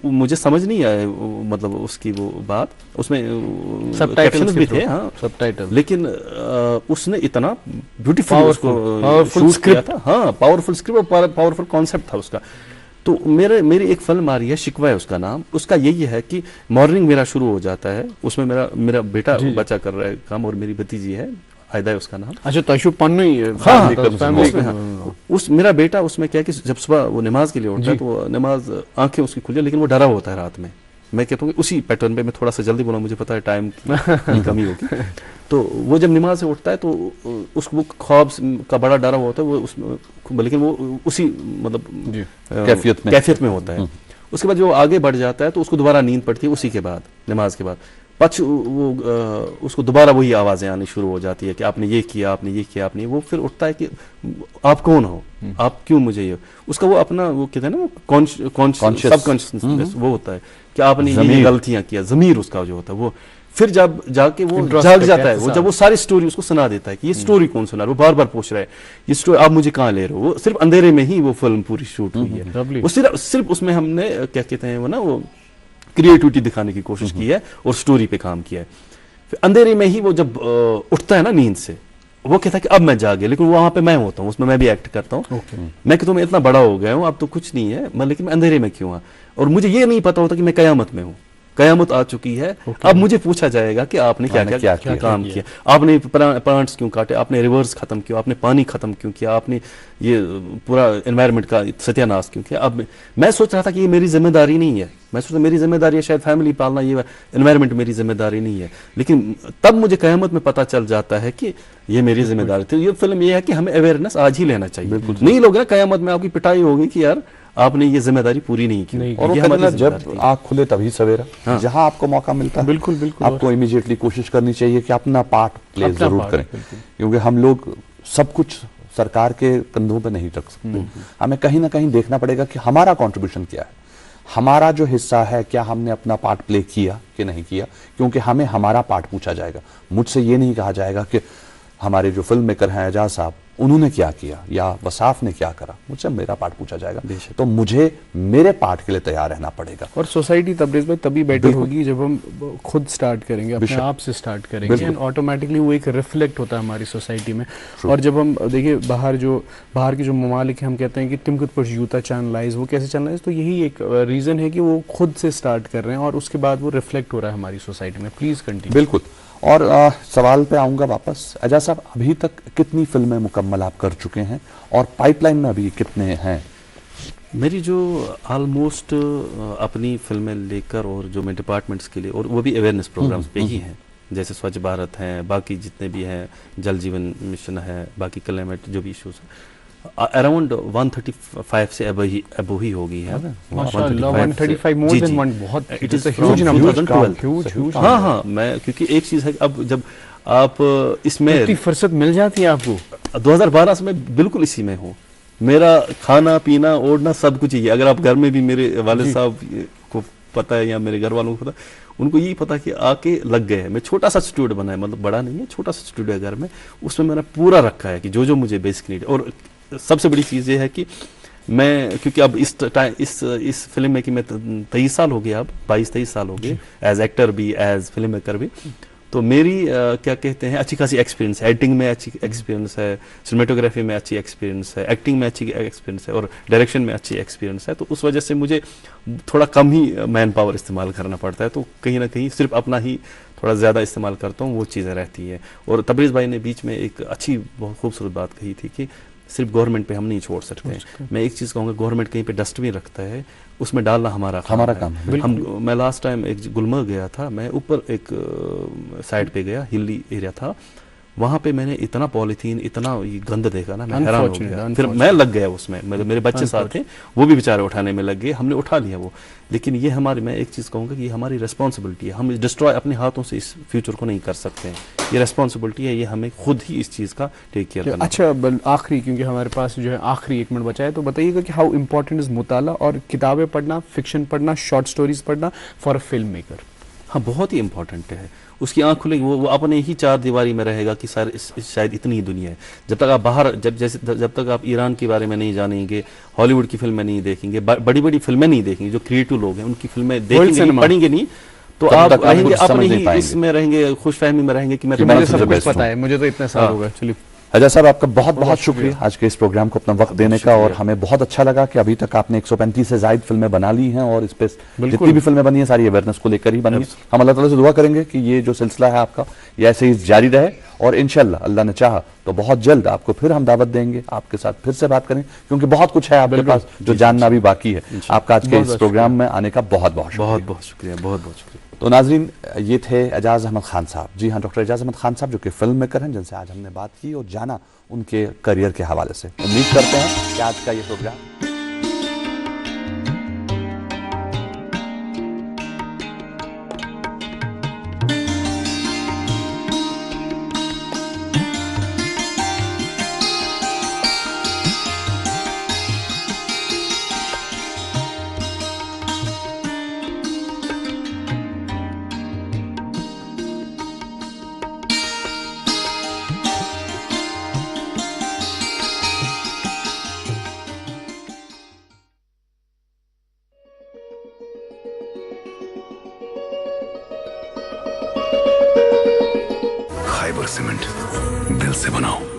मुझे समझ नहीं आया मतलब उसकी वो बात, उसमें कैप्शंस भी थे, हाँ सबटाइटल, लेकिन उसने इतना ब्यूटीफुल उसको शूट किया था, हाँ पावरफुल स्क्रिप्ट और पावरफुल कॉन्सेप्ट था उसका। तो मेरी एक फिल्म आ रही है, शिकवा है उसका नाम। उसका यही है कि मॉर्निंग मेरा शुरू हो जाता है, उसमें मेरा बेटा बच्चा कर रहा है काम, और मेरी भतीजी है, आयदा है उसका नाम। अच्छा, तशु पन्नू ही उस मेरा बेटा उसमें क्या है कि जब सुबह वो नमाज के लिए उठता है, तो वो नमाज आंखें उसकी खुली, लेकिन वो डरा होता है रात में। मैं कहता हूँ उसी पैटर्न पे मैं थोड़ा सा जल्दी बोला, मुझे पता है टाइम की कमी होगी। तो वो जब नमाज से उठता है तो उसको ख्वाब का बड़ा डरा होता है वो उसमें, लेकिन वो उसी मतलब कैफियत में होता है। उसके बाद जो आगे बढ़ जाता है तो उसको दोबारा नींद पड़ती है उसी के बाद, नमाज के बाद। वो उसको दोबारा वही आवाजें आनी शुरू हो जाती है कि आपने ये किया, आपने ये किया, आपने। वो फिर उठता है कि आप कौन हो, आप क्यों मुझे ये, उसका वो अपना वो कहते हैं ना, वो सबकॉन्शियसनेस वो होता है कि आपने ये गलतियां किया, ज़मीर उसका जो होता है वो। फिर जब जाके वो जाग जाता है, वो जब वो सारी स्टोरी उसको सुना देता है कि ये स्टोरी कौन सुना रहा है, वो बार बार पूछ रहा है ये स्टोरी आप मुझे कहाँ ले रहे हो। वो सिर्फ अंधेरे में ही वो फिल्म पूरी शूट हुई है। वो सिर्फ उसमें हमने क्या कहते हैं वो ना, वो क्रिएटिविटी दिखाने की कोशिश की है और स्टोरी पे काम किया है। फिर अंधेरे में ही वो जब उठता है ना नींद से, वो कहता है कि अब मैं जागे, लेकिन वहां पे मैं होता हूँ, उसमें मैं भी एक्ट करता हूँ। मैं कहता हूँ मैं इतना बड़ा हो गया हूँ, अब तो कुछ नहीं है, लेकिन मैं अंधेरे में क्यों हूँ, और मुझे ये नहीं पता होता कि मैं कयामत में हूँ, कयामत आ चुकी है। अब मुझे पूछा जाएगा कि आपने क्या काम किया, आपने प्लांट्स क्यों काटे, आपने रिवर्स खत्म किया, आपने पानी खत्म क्यों किया, आपने ये पूरा एनवायरनमेंट का सत्यानाश क्यों किया। अब मैं सोच रहा था कि ये मेरी जिम्मेदारी नहीं है, मैं सोचता मेरी जिम्मेदारी है शायद फैमिली पालना, ये एनवायरनमेट मेरी जिम्मेदारी नहीं है। लेकिन तब मुझे कयामत में पता चल जाता है कि ये मेरी जिम्मेदारी थी। ये फिल्म ये है कि हमें अवेयरनेस आज ही लेना चाहिए। नहीं लोग ना कयामत में आपकी पिटाई होगी कि यार आपने ये जिम्मेदारी पूरी नहीं की। और वो जब आँख खुले तभी सवेरा, जहां आपको मौका मिलता है बिल्कुल आपको इमीडिएटली कोशिश करनी चाहिए कि अपना पार्ट प्ले जरूर करें, क्योंकि हम लोग सब कुछ सरकार के कंधों पे नहीं रख सकते। हमें कहीं ना कहीं देखना पड़ेगा कि हमारा कंट्रीब्यूशन क्या है, हमारा जो हिस्सा है, क्या हमने अपना पार्ट प्ले किया कि नहीं किया, क्योंकि हमें हमारा पार्ट पूछा जाएगा। मुझसे ये नहीं कहा जाएगा कि हमारे जो फिल्म मेकर हैं एजाज साहब, उन्होंने क्या किया या वसाफ ने क्या करा, मुझसे मेरा पार्ट पूछा जाएगा। तो मुझे मेरे पार्ट के लिए तैयार रहना पड़ेगा। और सोसाइटी तबरेज़ भाई तभी बेटर होगी जब हम खुद स्टार्ट करेंगे, अपने आप से स्टार्ट करेंगे, एंड ऑटोमेटिकली वो एक रिफ्लेक्ट होता है हमारी सोसाइटी में। और जब हम देखिए बाहर के जो ममालिक हैं, हम कहते हैं कि तुम खुद पर यूता चैनलाइज, वो कैसे चैनलाइज, तो यही एक रीज़न है कि वो खुद से स्टार्ट कर रहे हैं और उसके बाद वो रिफ्लेक्ट हो रहा है हमारी सोसाइटी में। Please continue. बिल्कुल। और सवाल पे आऊंगा वापस। एजाज साहब, अभी तक कितनी फिल्में मुकम्मल आप कर चुके हैं और पाइपलाइन में अभी कितने हैं? मेरी जो ऑलमोस्ट अपनी फिल्में लेकर और जो मैं डिपार्टमेंट्स के लिए, और वो भी अवेयरनेस प्रोग्राम्स पे ही हैं, जैसे स्वच्छ भारत हैं, बाकी जितने भी हैं, जल जीवन मिशन है, बाकी क्लाइमेट जो भी इश्यूज हैं, अराउंड 135 से अबो ही होगी है। 135 मोर देन वन, बहुत it is a huge number. हाँ हाँ, मैं क्योंकि एक चीज है कि अब जब आप इसमें इतनी फुर्सत मिल जाती है आपको। 2012 से मैं बिल्कुल इसी में हूँ। मेरा खाना पीना ओढ़ना सब कुछ ही है। अगर आप घर में भी, मेरे वालिद साहब को पता है या मेरे घर वालों को पता, उनको यही पता कि आके लग गए हैं। मैं छोटा सा स्टूडियो बनाया, मतलब बड़ा नहीं है, छोटा सा स्टूडियो घर में, उसमें मैंने पूरा रखा है कि जो मुझे बेसिक नीड। और सबसे बड़ी चीज़ ये है कि मैं, क्योंकि अब इस फिल्म में कि मैं 23 साल हो गए, अब 22-23 साल हो गए एज एक्टर भी, एज फिल्म मेकर भी, तो मेरी क्या कहते हैं अच्छी खासी एक्सपीरियंस है। एडिटिंग में अच्छी एक्सपीरियंस है, सिनेमेटोग्राफी में अच्छी एक्सपीरियंस है, एक्टिंग में अच्छी एक्सपीरियंस है, और डायरेक्शन में अच्छी एक्सपीरियंस है। तो उस वजह से मुझे थोड़ा कम ही मैन पावर इस्तेमाल करना पड़ता है। तो कहीं ना कहीं सिर्फ अपना ही थोड़ा ज़्यादा इस्तेमाल करता हूँ, वो चीज़ें रहती है। और तबरेज़ भाई ने बीच में एक अच्छी बहुत खूबसूरत बात कही थी कि सिर्फ गवर्नमेंट पे हम नहीं छोड़ सकते। मैं एक चीज़ कहूँगा, गवर्नमेंट कहीं पे डस्टबिन रखता है, उसमें डालना हमारा काम है। मैं लास्ट टाइम एक गुलमर्ग गया था, मैं ऊपर एक साइड पे गया, हिली एरिया था, वहाँ पे मैंने इतना पॉलीथीन, इतना गंद देखा ना, मैं हैरान हो गया। फिर मैं लग गया उसमें, मेरे बच्चे साथ थे, वो भी बेचारे उठाने में लग गए, हमने उठा लिया वो। लेकिन ये हमारी, मैं एक चीज़ कहूँगा कि ये हमारी रिस्पॉन्सिबिलिटी है। हम डिस्ट्रॉय अपने हाथों से इस फ्यूचर को नहीं कर सकते हैं। ये रिस्पॉन्सिबिलिटी है, ये हमें खुद ही इस चीज़ का टेक केयर करना। अच्छा, आखिरी, क्योंकि हमारे पास जो है आखिरी 1 मिनट बचा है, तो बताइएगा कि हाउ इम्पोर्टेंट इज मुताला और किताबें पढ़ना, फिक्शन पढ़ना, शॉर्ट स्टोरीज पढ़ना फॉर अ फिल्म मेकर? हाँ, बहुत ही इंपॉर्टेंट है। उसकी आंख खुलेगी, वो अपने ही 4 दीवारी में रहेगा कि सर शायद इतनी ही दुनिया है। जब तक आप बाहर, जब तक आप ईरान के बारे में नहीं जानेंगे, हॉलीवुड की फिल्में नहीं देखेंगे, बड़ी बड़ी फिल्में नहीं देखेंगे, जो क्रिएटिव लोग हैं उनकी फिल्में देखेंगे, पढ़ेंगे नहीं, तो आप रहेंगे अपने ही इसमें रहेंगे, खुशफहमी में रहेंगे कि मैं मुझे सब कुछ पता है, मुझे तो इतना साल होगा। चलिए अजय साहब आपका बहुत बहुत शुक्रिया आज के इस प्रोग्राम को अपना वक्त देने का, और हमें बहुत अच्छा लगा कि अभी तक आपने 135 से ज्यादा फिल्में बना ली हैं, और इस पे जितनी भी फिल्में बनी हैं सारी अवेयरनेस को लेकर ही बनी है। हम अल्लाह ताला से दुआ करेंगे कि ये जो सिलसिला है आपका ये ऐसे ही जारी रहे, और इंशाल्लाह अल्लाह ने चाहा तो बहुत जल्द आपको फिर हम दावत देंगे, आपके साथ फिर से बात करें, क्योंकि बहुत कुछ है आपके पास जो जानना भी बाकी है। आपका आज के इस प्रोग्राम में आने का बहुत बहुत शुक्रिया, बहुत बहुत शुक्रिया। तो नाजरीन, ये थे एजाज अहमद खान साहब। जी हाँ, डॉक्टर एजाज अहमद खान साहब जो कि फिल्म मेकर हैं, जिनसे आज हमने बात की और जाना उनके करियर के हवाले से। उम्मीद करते हैं कि आज का ये प्रोग्राम खाइबर सीमेंट दिल से बनाओ।